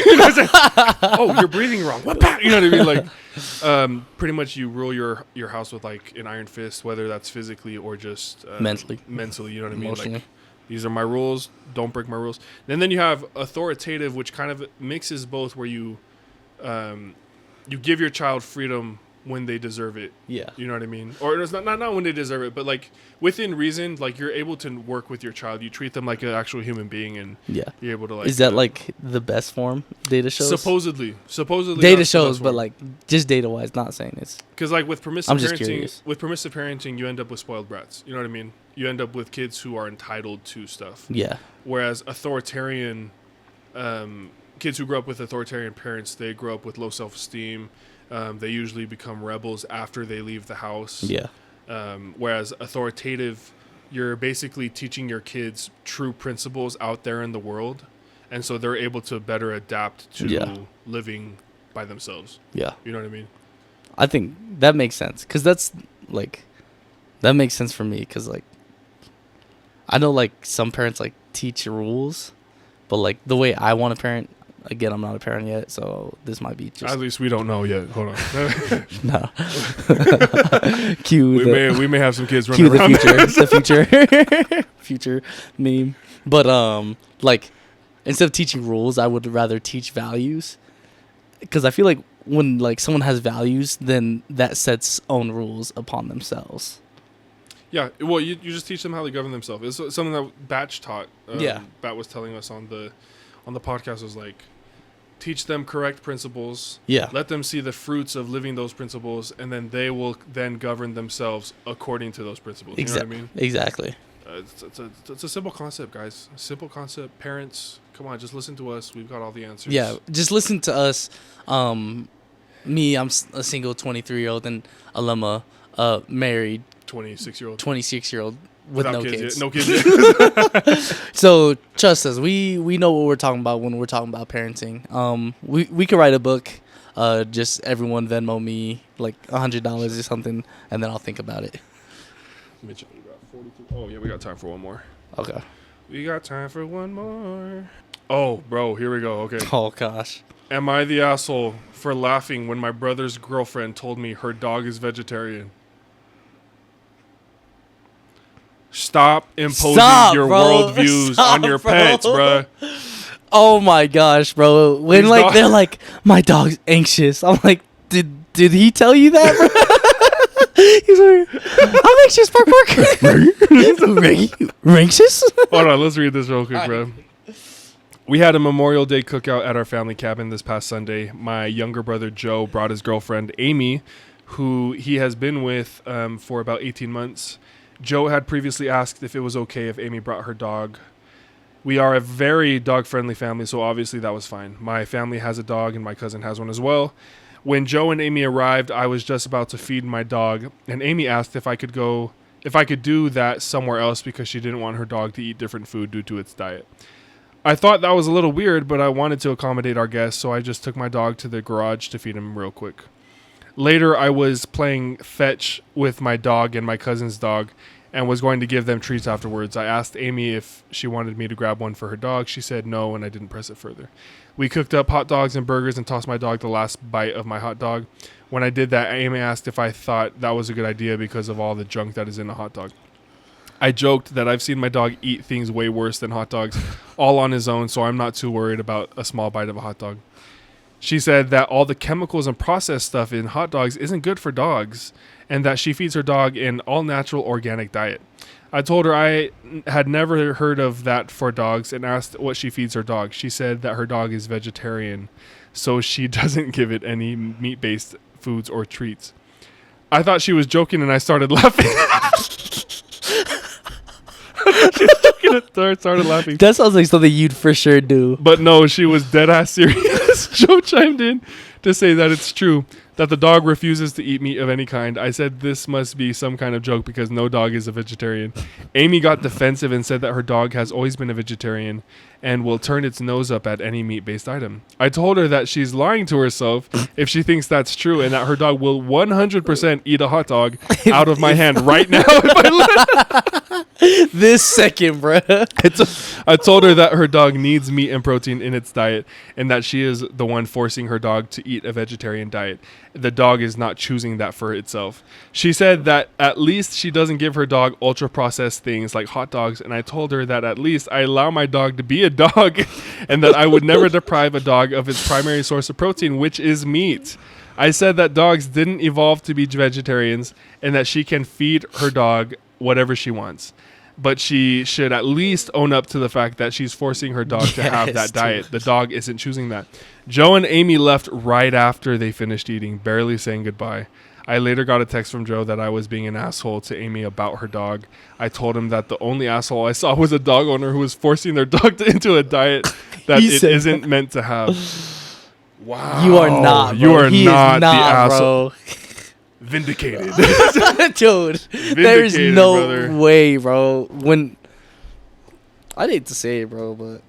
Oh, you're breathing wrong. What back? You know what I mean? Like, pretty much you rule your house with like an iron fist, whether that's physically or just mentally. You know what I mean? Emotionally. Like, these are my rules. Don't break my rules. And then you have authoritative, which kind of mixes both, where you give your child freedom when they deserve it. Yeah. You know what I mean? Or it's not when they deserve it, but like within reason, like you're able to work with your child. You treat them like an actual human being, and you're able to like. Is that like the best form? Data shows. Supposedly, data shows, but like just data wise, not saying it's. Because like with permissive parenting, you end up with spoiled brats. You know what I mean? You end up with kids who are entitled to stuff. Yeah. Whereas authoritarian, kids who grow up with authoritarian parents, they grow up with low self-esteem. They usually become rebels after they leave the house. Yeah. Whereas authoritative, you're basically teaching your kids true principles out there in the world, and so they're able to better adapt to living by themselves. Yeah. You know what I mean? I think that makes sense, because that makes sense for me, because like I know like some parents like teach rules, but like the way I want to parent. Again, I'm not a parent yet, so this might be just... At least we don't know yet. Hold on. No. We may have some kids running around. The future meme. But, like, instead of teaching rules, I would rather teach values. Because I feel like when, like, someone has values, then that sets own rules upon themselves. Yeah, well, you just teach them how to govern themselves. It's something that Batch taught. Bat was telling us on the podcast, was like, teach them correct principles. Yeah. Let them see the fruits of living those principles, and then they will then govern themselves according to those principles. You know what I mean? Exactly. It's a simple concept, guys. A simple concept. Parents, come on, just listen to us. We've got all the answers. Yeah, just listen to us. Me, I'm a single 23-year-old, and Alema, married 26-year-old. With no kids. No kids yet. So trust us, we know what we're talking about when we're talking about parenting. We could write a book. Just everyone Venmo me like $100 or something, and then I'll think about it. Mitchell, you got 42. Oh yeah, we got time for one more. Okay. We got time for one more. Oh, bro, here we go. Okay. Oh gosh. Am I the asshole for laughing when my brother's girlfriend told me her dog is vegetarian? Stop imposing your worldviews on your pets, bro. Oh my gosh, bro. When they're like, my dog's anxious. I'm like, did he tell you that, bro? He's like, I'm anxious, bark. Anxious? Hold on, let's read this real quick, bro. We had a Memorial Day cookout at our family cabin this past Sunday. My younger brother Joe brought his girlfriend Amy, who he has been with for about 18 months. Joe had previously asked if it was okay if Amy brought her dog. We are a very dog-friendly family, so obviously that was fine. My family has a dog, and my cousin has one as well. When Joe and Amy arrived, I was just about to feed my dog, and Amy asked if I could do that somewhere else because she didn't want her dog to eat different food due to its diet. I thought that was a little weird, but I wanted to accommodate our guests, so I just took my dog to the garage to feed him real quick. Later, I was playing fetch with my dog and my cousin's dog and was going to give them treats afterwards. I asked Amy if she wanted me to grab one for her dog. She said no, and I didn't press it further. We cooked up hot dogs and burgers and tossed my dog the last bite of my hot dog. When I did that, Amy asked if I thought that was a good idea because of all the junk that is in a hot dog. I joked that I've seen my dog eat things way worse than hot dogs, all on his own, so I'm not too worried about a small bite of a hot dog. She said that all the chemicals and processed stuff in hot dogs isn't good for dogs, and that she feeds her dog an all-natural organic diet. I told her I had never heard of that for dogs and asked what she feeds her dog. She said that her dog is vegetarian, so she doesn't give it any meat-based foods or treats. I thought she was joking and I started laughing. She was joking and I started laughing. That sounds like something you'd for sure do. But no, she was dead ass serious. Joe chimed in to say that it's true that the dog refuses to eat meat of any kind. I said this must be some kind of joke because no dog is a vegetarian. Amy got defensive and said that her dog has always been a vegetarian and will turn its nose up at any meat-based item. I told her that she's lying to herself if she thinks that's true and that her dog will 100% eat a hot dog out of my hand right now if I let This second, bruh. I told her that her dog needs meat and protein in its diet and that she is the one forcing her dog to eat a vegetarian diet. The dog is not choosing that for itself. She said that at least she doesn't give her dog ultra-processed things like hot dogs, and I told her that at least I allow my dog to be a dog and that I would never deprive a dog of its primary source of protein, which is meat. I said that dogs didn't evolve to be vegetarians and that she can feed her dog whatever she wants. But she should at least own up to the fact that she's forcing her dog to have that diet. The dog isn't choosing that. Joe and Amy left right after they finished eating, barely saying goodbye. I later got a text from Joe that I was being an asshole to Amy about her dog. I told him that the only asshole I saw was a dog owner who was forcing their dog into a diet that it isn't meant to have. Wow. You are not, bro. You are he not is not the asshole. bro. Vindicated. Dude, there's no way, bro. When I hate to say it, bro, but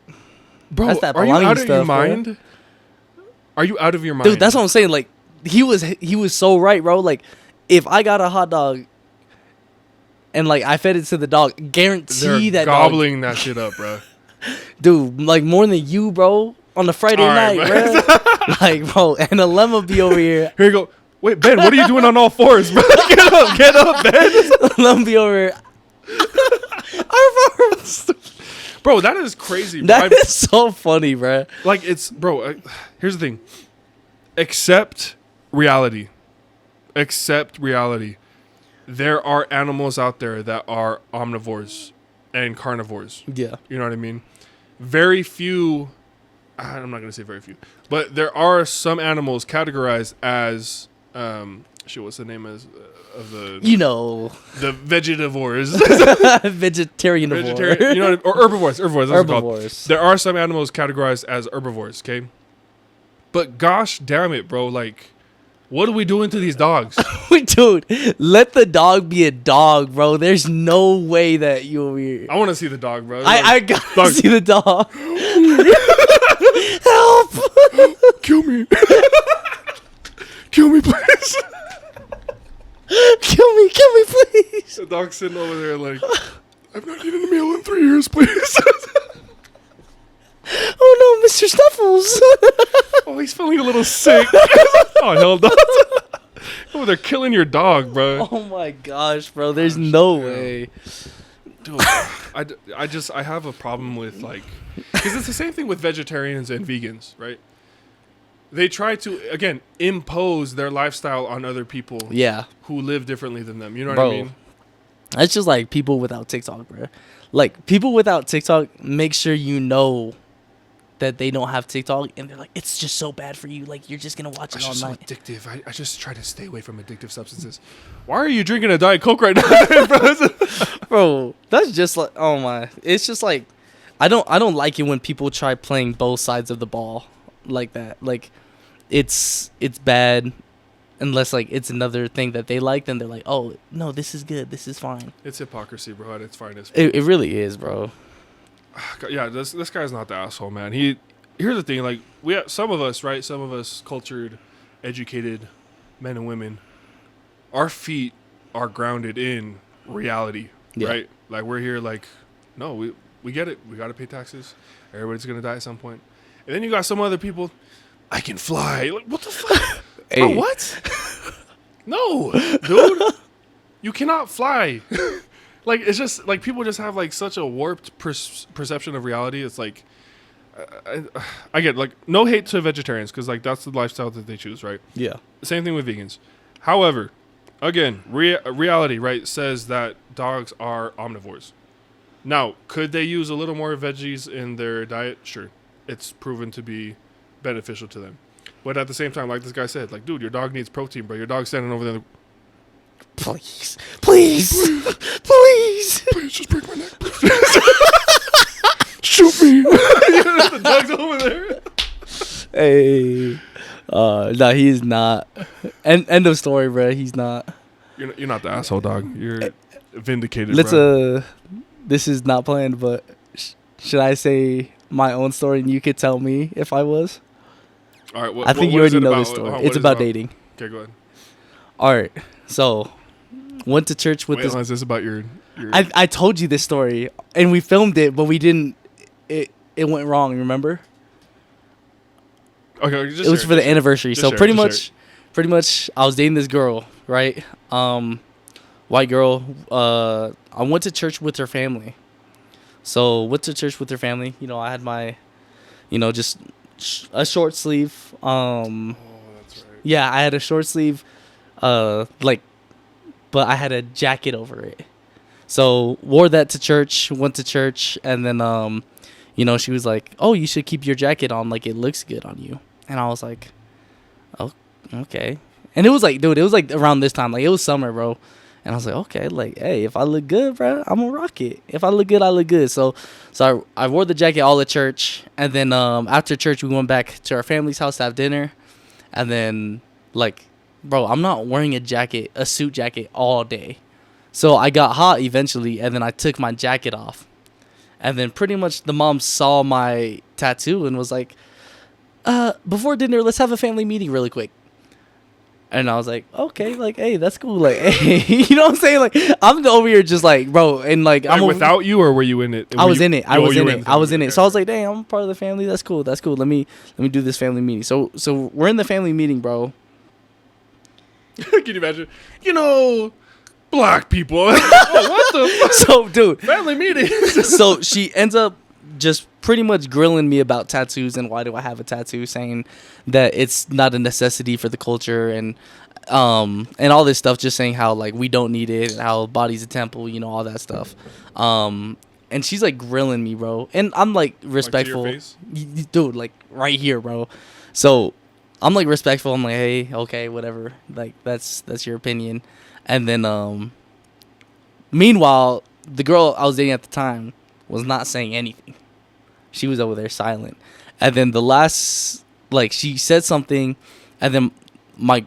bro, that are you out of your stuff, mind? Bro. Are you out of your mind? Dude, that's what I'm saying. Like, he was so right, bro. Like, if I got a hot dog and like I fed it to the dog, guarantee they're that gobbling dog, that shit up, bro. Dude, like more than you, bro. On the Friday night, bro. Like, bro, and Alema be over here. Here you go. Wait, Ben, what are you doing on all fours, bro? Get up, Ben. Alema be over here. Bro, that is crazy. Bro. That is so funny, bro. Like, it's, bro, here's the thing. Accept reality. Accept reality. There are animals out there that are omnivores and carnivores. Yeah. You know what I mean? Very few, I'm not going to say very few, but there are some animals categorized as, what's the name of the... You know. The vegetivores. Vegetarian. You know, or herbivores. Herbivores. That's Herbivores. There are some animals categorized as herbivores, okay? But gosh damn it, bro. Like, what are we doing to these dogs? Dude, let the dog be a dog, bro. There's no way that you'll be... I want to see the dog, bro. I gotta see the dog. Help! Kill me. Kill me, please. Kill me, please. The dog's sitting over there like, I've not eaten a meal in 3 years, please. Oh no, Mr. Snuffles. Oh, he's feeling a little sick. Oh, hell no. Oh, they're killing your dog, bro. Oh my gosh, bro. There's no way. Dude, I have a problem with, like, because it's the same thing with vegetarians and vegans, right? They try to, again, impose their lifestyle on other people who live differently than them. You know what I mean? That's just like people without TikTok, bro. Like, people without TikTok, make sure you know that they don't have TikTok, and they're like, it's just so bad for you. Like, you're just going to watch it all night. It's so addictive. I just try to stay away from addictive substances. Why are you drinking a Diet Coke right now, bro? Bro, that's just like, oh my. It's just like, I don't like it when people try playing both sides of the ball like that. Like, it's bad unless, like, it's another thing that they like. Then they're like, oh, no, this is good. This is fine. It's hypocrisy, bro, at its finest. It really is, bro. Yeah, this guy's not the asshole, man. Here's the thing, like, some of us cultured, educated men and women, our feet are grounded in reality, right? Like, we're here, like, no, we get it. We got to pay taxes. Everybody's gonna die at some point. And then you got some other people. I can fly. Like, what the fuck? Hey. Bro, what? No, dude, you cannot fly. Like, it's just, like, people just have, like, such a warped perception of reality. It's like, I get, like, no hate to vegetarians, because, like, that's the lifestyle that they choose, right? Yeah. Same thing with vegans. However, again, reality, right, says that dogs are omnivores. Now, could they use a little more veggies in their diet? Sure. It's proven to be beneficial to them. But at the same time, like this guy said, like, dude, your dog needs protein, bro. Your dog's standing over there. please, please, please. Please just break my neck. Shoot me. The dog's over there. Hey. No, he's not. End of story, bro. He's not. You're not the asshole, dog. You're vindicated, Let's, bro. this is not planned, but should I say my own story and you could tell me if I was? All right. I think you already know this story. It's about dating. Okay, go ahead. All right. So, went to church with this. Is this about your I told you this story, and we filmed it, but we didn't. It went wrong. Remember? Okay, It was for the anniversary. So pretty much, I was dating this girl, right? White girl. I went to church with her family. So went to church with her family. You know, I had my, just a short sleeve. Oh, that's right. Yeah, I had a short sleeve, but I had a jacket over it. So wore that to church, went to church, and then, she was like, "Oh, you should keep your jacket on, like it looks good on you." And I was like, "Oh, okay." And it was like, dude, it was like around this time, like it was summer, bro. And I was like, okay, like, hey, if I look good, bro, I'm gonna rock it. If I look good, I look good. So I wore the jacket all at church, and then after church, we went back to our family's house to have dinner, and then bro, I'm not wearing a suit jacket all day. So I got hot eventually, and then I took my jacket off. And then pretty much the mom saw my tattoo and was like, before dinner, let's have a family meeting really quick. And I was like, okay, like, hey, that's cool. Like, hey, you know what I'm saying? Like, I'm over here just like, bro, and like, I'm without you, or were you in it? I was in it. I was in Okay. it. So I was like, dang, I'm part of the family. That's cool. That's cool. Let me do this family meeting. So we're in the family meeting, bro. Can you imagine? Black people. Oh, what the fuck? So, dude. Family meeting. So she ends up just pretty much grilling me about tattoos and why do I have a tattoo, saying that it's not a necessity for the culture and all this stuff, just saying how like we don't need it, how body's a temple, all that stuff. And she's like grilling me, bro. And I'm like respectful. Like to your face? Dude, like right here, bro. So I'm like respectful. I'm like, hey, okay, whatever. Like that's your opinion. And then meanwhile, the girl I was dating at the time was not saying anything. She was over there silent. And then the last, she said something, and then my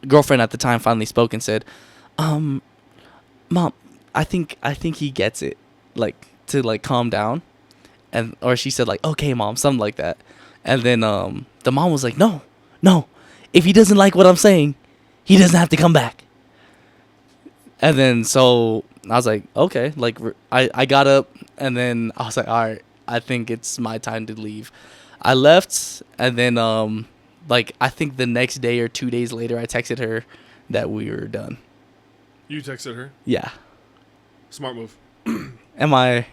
girlfriend at the time finally spoke and said, Mom, I think he gets it, to calm down. Or she said okay, Mom, something like that. And then the mom was like, no, if he doesn't like what I'm saying, he doesn't have to come back. And then so I was like, okay, I got up, and then I was like, all right, I think it's my time to leave. I left, and then I think the next day or 2 days later, I texted her that we were done. You texted her? Yeah. Smart move. Am I?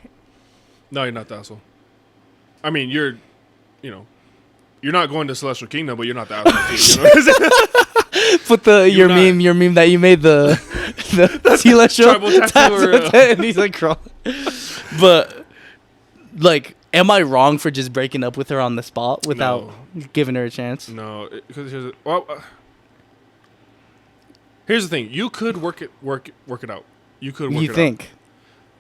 No, you're not the asshole. I mean, you're not going to Celestial Kingdom, but you're not the asshole too. Put your meme that you made the celestial tribal tattoo, and he's like crawling. But am I wrong for just breaking up with her on the spot without giving her a chance? No, because here's the thing. You could work it out. You could work it out. You think?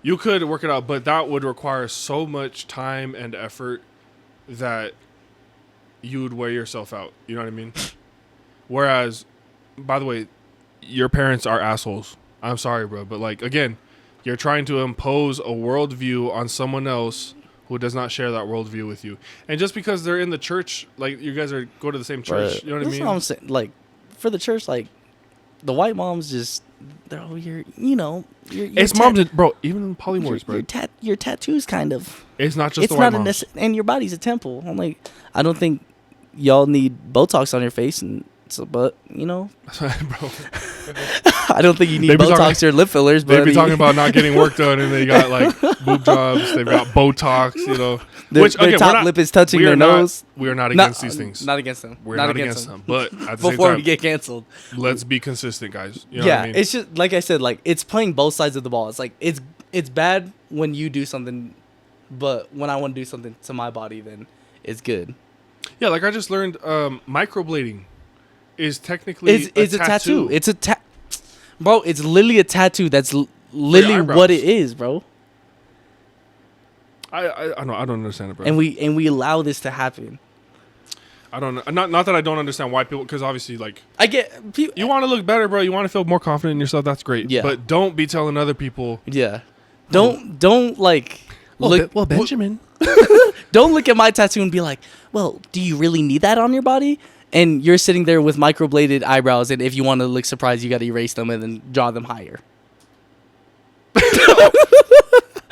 You could work it out, but that would require so much time and effort that you would wear yourself out. You know what I mean? Whereas, by the way, your parents are assholes. I'm sorry, bro. But again, you're trying to impose a worldview on someone else who does not share that worldview with you. And just because they're in the church, you guys go to the same church. Right. You know what I mean? That's what I'm saying. For the church, the white moms just, they're over here, it's moms, bro. Even in polymorphs, bro. Your tattoos kind of. It's not just the white moms. And your body's a temple. I'm like, I don't think y'all need Botox on your face, and so, but bro. I don't think you need Botox or lip fillers. But they'd be talking about not getting work done, and they got boob jobs. They've got Botox, Their top lip is touching their nose. We are not against these things. Not against them. We're not against them. But at the before same time, we get canceled, let's be consistent, guys. You know what I mean? It's just like I said, it's playing both sides of the ball. It's it's bad when you do something, but when I want to do something to my body, then it's good. Yeah, I just learned, microblading is technically it's a tattoo. It's a Bro, it's literally a tattoo. That's literally eyebrows. what it is, bro. I don't understand it, bro. And we allow this to happen. I don't know. Not that I don't understand why people, because obviously, like, I get people. you want to look better, bro. You want to feel more confident in yourself. That's great. Yeah. But don't be telling other people. Yeah. Don't like look. Well, Benjamin. Don't look at my tattoo and be like, well, do you really need that on your body? And you're sitting there with microbladed eyebrows, and if you want to look surprised, you got to erase them and then draw them higher.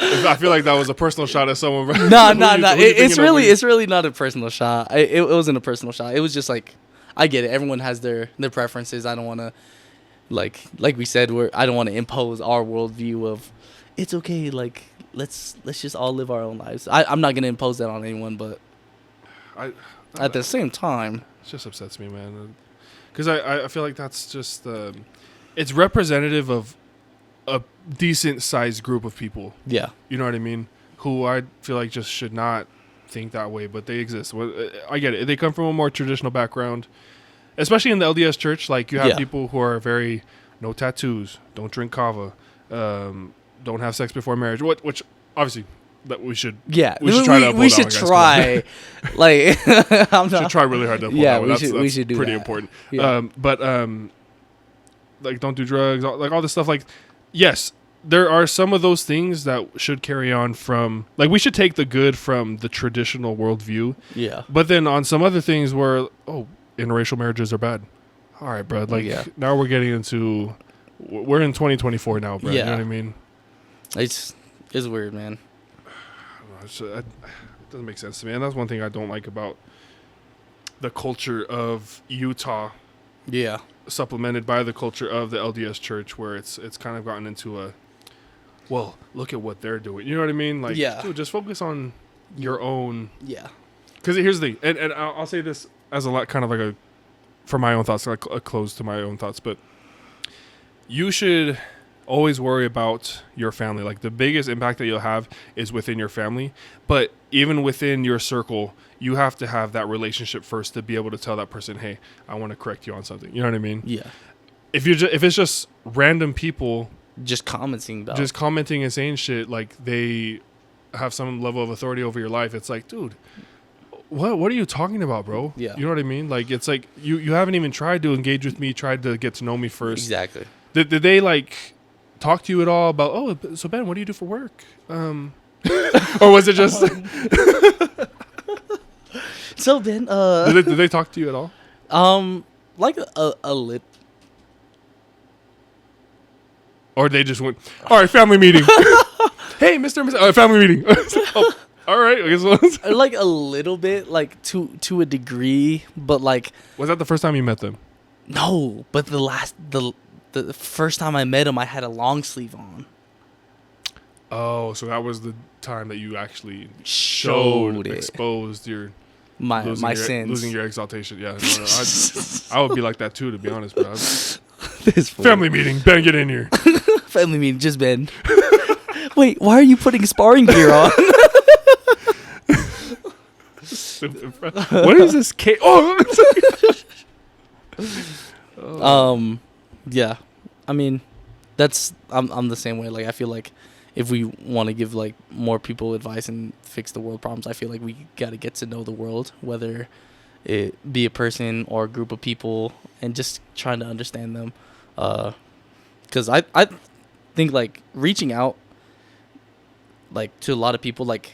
I feel like that was a personal shot at someone, bro. No. It's really not a personal shot. It wasn't a personal shot. It was just like, I get it. Everyone has their preferences. I don't want to, like we said, I don't want to impose our worldview of, it's okay. Like let's just all live our own lives. I'm not gonna impose that on anyone, but at the same time, it just upsets me, man. Because I feel like that's just it's representative of a decent sized group of people. Yeah. You know what I mean? Who I feel like just should not think that way, but they exist. I get it. They come from a more traditional background, especially in the LDS church. Like, you have people who are very, no tattoos, don't drink kava, don't have sex before marriage, which obviously that we should. Yeah. We should try to uphold we should try. Like, I'm not. Should try really hard to uphold that one. We should do pretty that. important. Yeah. But like, don't do drugs, like all this stuff. Like, yes, there are some of those things that should carry on from, like, we should take the good from the traditional worldview. Yeah. But then on some other things where, interracial marriages are bad. All right, bro. Like, now we're getting into, we're in 2024 now, bro. Yeah. You know what I mean? It's weird, man. I don't know, it doesn't make sense to me. And that's one thing I don't like about the culture of Utah. Yeah. Supplemented by the culture of the LDS church, where it's kind of gotten into a, well, look at what they're doing. You know what I mean? Like, dude, just focus on your own. Yeah. Because here's the thing, and I'll say this as a lot, kind of like a, for my own thoughts, like a close to my own thoughts, but you should always worry about your family. Like, the biggest impact that you'll have is within your family, but even within your circle, you have to have that relationship first to be able to tell that person, hey, I want to correct you on something. You know what I mean? Yeah. If it's just random people just commenting and saying shit, like they have some level of authority over your life, it's like, dude, what are you talking about, bro? Yeah. You know what I mean? Like, it's like you haven't even tried to engage with me, tried to get to know me first. Exactly. Did they like talk to you at all about, so Ben, what do you do for work? Or was it just So Ben, did they talk to you at all? Like a lit. Or they just went, all right, family meeting. Hey, Mr. Family meeting. All right. I guess Like a little bit, like to a degree, but like. Was that the first time you met them? No, but the first time I met him, I had a long sleeve on. Oh, so that was the time that you actually exposed your my sins, losing your exaltation. Yeah, no, I would be like that too, to be honest, bro. This family meeting, Ben, get in here. Family meeting, just Ben. Wait, why are you putting sparring gear on? What is this? Yeah. I mean, I'm the same way. Like, I feel like if we want to give like more people advice and fix the world problems, I feel like we got to get to know the world, whether it be a person or a group of people, and just trying to understand them. Because I think like reaching out like to a lot of people, like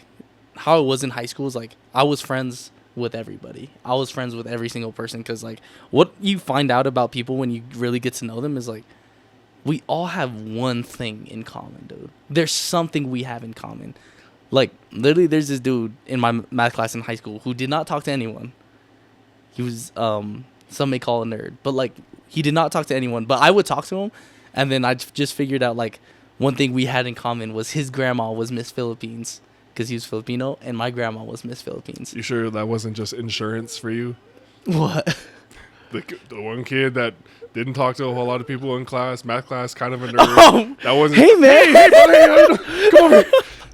how it was in high school is like I was friends with everybody. I was friends with every single person, because like what you find out about people when you really get to know them is like we all have one thing in common, dude. There's something we have in common. Like, literally, there's this dude in my math class in high school who did not talk to anyone. He was, some may call a nerd, but like, he did not talk to anyone. But I would talk to him, and then I just figured out like one thing we had in common was his grandma was Miss Philippines, because he was Filipino, and my grandma was Miss Philippines. You sure that wasn't just insurance for you? What? The one kid that didn't talk to a whole lot of people in class, math class, kind of a nerd. That wasn't. Hey man, hey buddy, come over.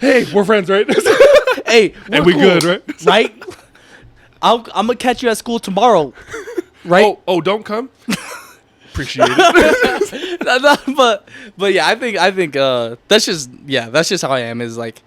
Hey, we're friends, right? Hey, and we cool, good, right? Right. I'm gonna catch you at school tomorrow. Right? Oh, don't come. appreciate it. but yeah, I think that's just how I am. Is like,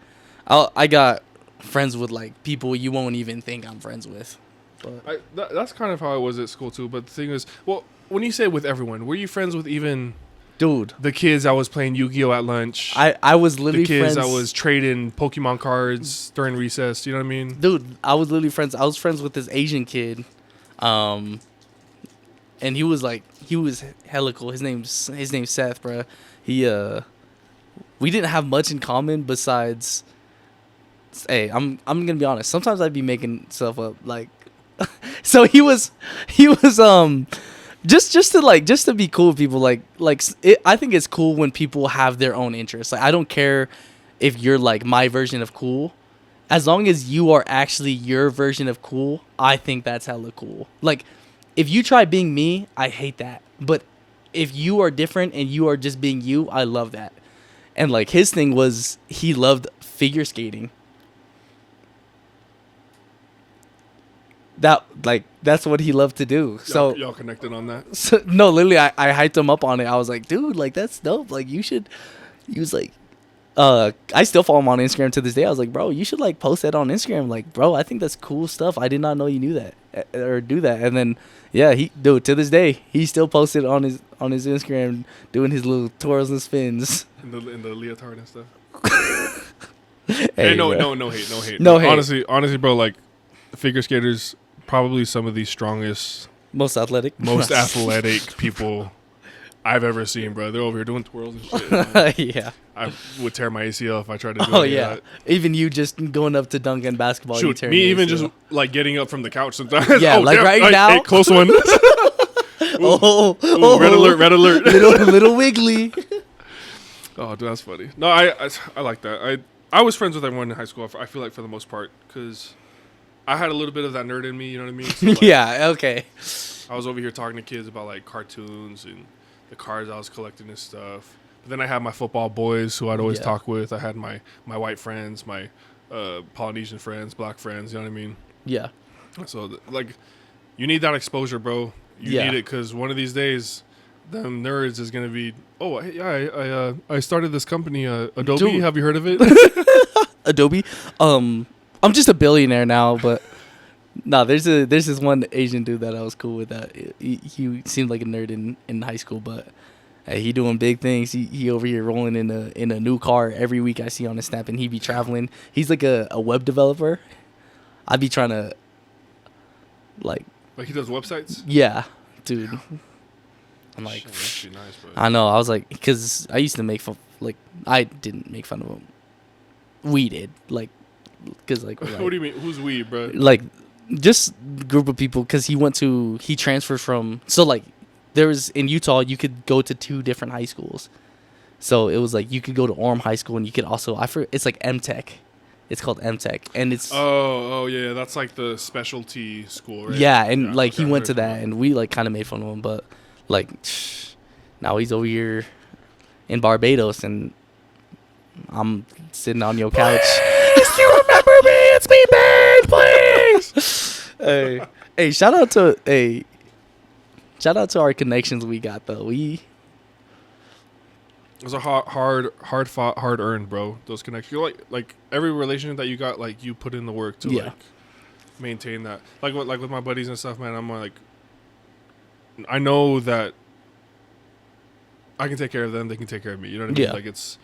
I got friends with like people you won't even think I'm friends with. But That's kind of how I was at school too. But the thing is, well, when you say with everyone, were you friends with even dude, the kids that was playing Yu-Gi-Oh at lunch? I was literally the kids friends. that was trading Pokemon cards during recess. You know what I mean? Dude, I was literally friends. I was friends with this Asian kid, and he was hella cool. His name's Seth, bro. We didn't have much in common besides. Hey, I'm gonna be honest. Sometimes I'd be making stuff up, like. So he was just to be cool with people, I think it's cool when people have their own interests. Like, I don't care if you're like my version of cool, as long as you are actually your version of cool. I think that's hella cool. Like, if you try being me, I hate that. But if you are different and you are just being you, I love that. And like, his thing was he loved figure skating. That's what he loved to do. So y'all connected on that? So, no, literally, I hyped him up on it. I was like, dude, like, that's dope. Like, you should. He was like, I still follow him on Instagram to this day. I was like, bro, you should like post that on Instagram. Like, bro, I think that's cool stuff. I did not know you knew that or do that. And then, yeah, to this day, he still posted on his Instagram doing his little twirls and spins in the leotard and stuff. Hey, no hate. Honestly, bro, like, figure skaters. Probably some of the strongest, most athletic people I've ever seen, bro. They're over here doing twirls and shit. Yeah, I would tear my ACL if I tried to do that. Even you just going up to dunk and basketball. Shoot, you me even just like getting up from the couch sometimes. Yeah, like damn, right now. Hey, close one. Ooh, red alert. little wiggly. Oh, dude, that's funny. No, I like that. I was friends with everyone in high school. I feel like for the most part, because I had a little bit of that nerd in me, you know what I mean? So, like, yeah, okay. I was over here talking to kids about like cartoons and the cards I was collecting and stuff. But then I had my football boys who I'd always talk with. I had my white friends, my Polynesian friends, black friends, you know what I mean? Yeah. So, like, you need that exposure, bro. You need it because one of these days, them nerds is going to be, oh, yeah, I started this company, Adobe. Dude. Have you heard of it? Adobe? I'm just a billionaire now, but no, there's this one Asian dude that I was cool with. That he seemed like a nerd in high school, but hey, he doing big things. He over here rolling in a new car every week. I see on his snap, and he be traveling. He's like a web developer. I'd be trying to like he does websites. Yeah, dude. I'm like, that's nice, bro. I know. I was like, because I used to make fun. Like, I didn't make fun of him. We did, like. Cause like, what do you mean? Who's we, bro? Like, just group of people. Cause he transferred from. So like, there was in Utah, you could go to 2 different high schools. So it was like you could go to Orem High School, and you could also it's like MTech. It's called MTech, and it's oh yeah, that's like the specialty school, right? Yeah, and like he went to that, and we like kind of made fun of him, but like now he's over here in Barbados, and I'm sitting on your couch. Please, you remember me? It's me, Ben, please. Hey, shout out to our connections we got though. It was a hard fought, hard earned, bro. Those connections, like every relationship that you got, like you put in the work to like maintain that. Like with my buddies and stuff, man. I'm like, I know that I can take care of them. They can take care of me. You know what I mean? Yeah. Like it's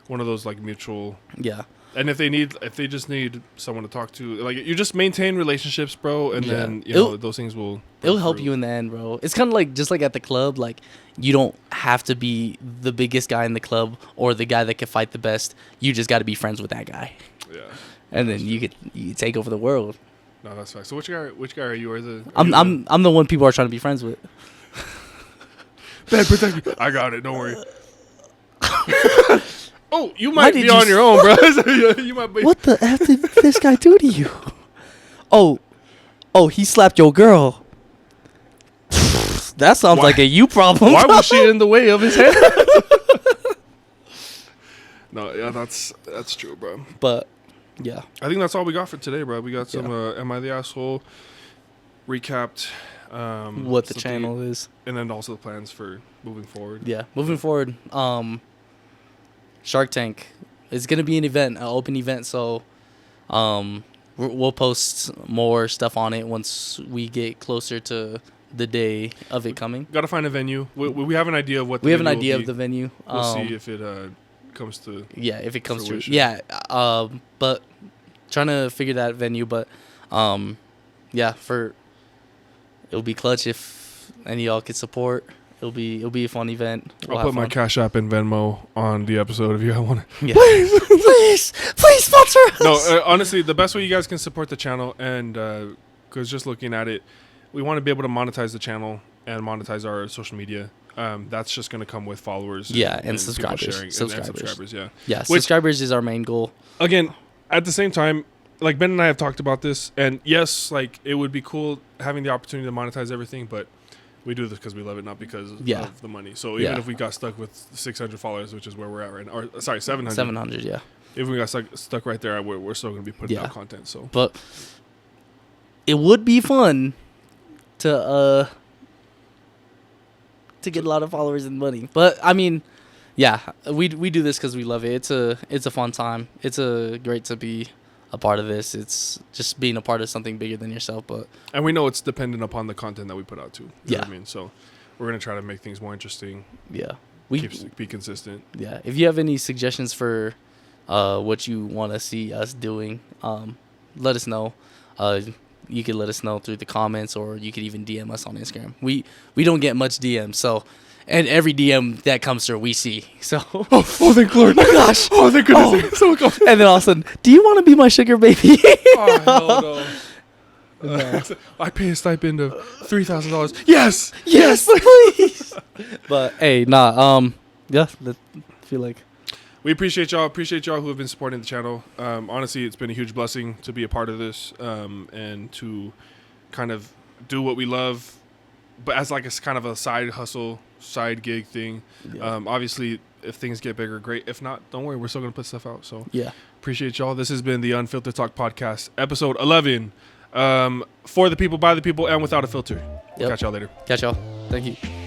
one of those like mutual. Yeah. And if they just need someone to talk to, like you just maintain relationships, bro, and then you know those things will. It'll help you in the end, bro. It's kind of like just like at the club, like you don't have to be the biggest guy in the club or the guy that can fight the best. You just got to be friends with that guy. Yeah. And then you take over the world. No, that's fine. So which guy are you? I'm the one people are trying to be friends with. Ben, protect me. I got it. Don't worry. Oh, you might be on your own, bro. You might be. What the F did this guy do to you? Oh, he slapped your girl. That sounds like a you problem. Why was she in the way of his head? No, yeah, that's true, bro. But, yeah. I think that's all we got for today, bro. We got some Am I the Asshole? Recapped what the channel is. And then also the plans for moving forward. Yeah, moving forward. Shark Tank is gonna be an open event. So, we'll post more stuff on it once we get closer to the day of it coming. Got to find a venue. We have an idea of what we have an idea of the venue. We'll see if it comes to if it comes fruition. to but trying to figure that venue. But it'll be clutch if any of y'all could support. It'll be a fun event. I'll put my Cashapp and Venmo on the episode if you want to. Yeah. please sponsor us. No, honestly, the best way you guys can support the channel, and because just looking at it, we want to be able to monetize the channel and monetize our social media. That's just going to come with followers. And subscribers. And subscribers, yeah. Yeah, subscribers is our main goal. Again, at the same time, like Ben and I have talked about this, and yes, like it would be cool having the opportunity to monetize everything, but we do this because we love it, not because of the money. So even if we got stuck with 600 followers, which is where we're at right now, or sorry, 700. 700, yeah. If we got stuck right there, we're still going to be putting out content. So, but it would be fun to get a lot of followers and money. But I mean, we do this because we love it. It's a fun time. It's great to be a part of this. It's just being a part of something bigger than yourself. And we know it's dependent upon the content that we put out too. You know what I mean? So we're going to try to make things more interesting. Yeah. Be consistent. Yeah. If you have any suggestions for what you want to see us doing, let us know. You could let us know through the comments, or you could even DM us on Instagram. We don't get much DMs, and every DM that comes through, we see. So oh thank Lord! Oh my gosh! Oh thank goodness! Oh. And then all of a sudden, do you want to be my sugar baby? Oh hell no! I pay a stipend of $3,000. Yes, please. But hey, I feel like. We appreciate y'all. Appreciate y'all who have been supporting the channel. Honestly, it's been a huge blessing to be a part of this and to kind of do what we love, but as like a kind of a side hustle, side gig thing. Yeah. Obviously, if things get bigger, great. If not, don't worry. We're still going to put stuff out. So appreciate y'all. This has been the Unfiltered Talk Podcast, episode 11. For the people, by the people, and without a filter. We'll catch y'all later. Catch y'all. Thank you.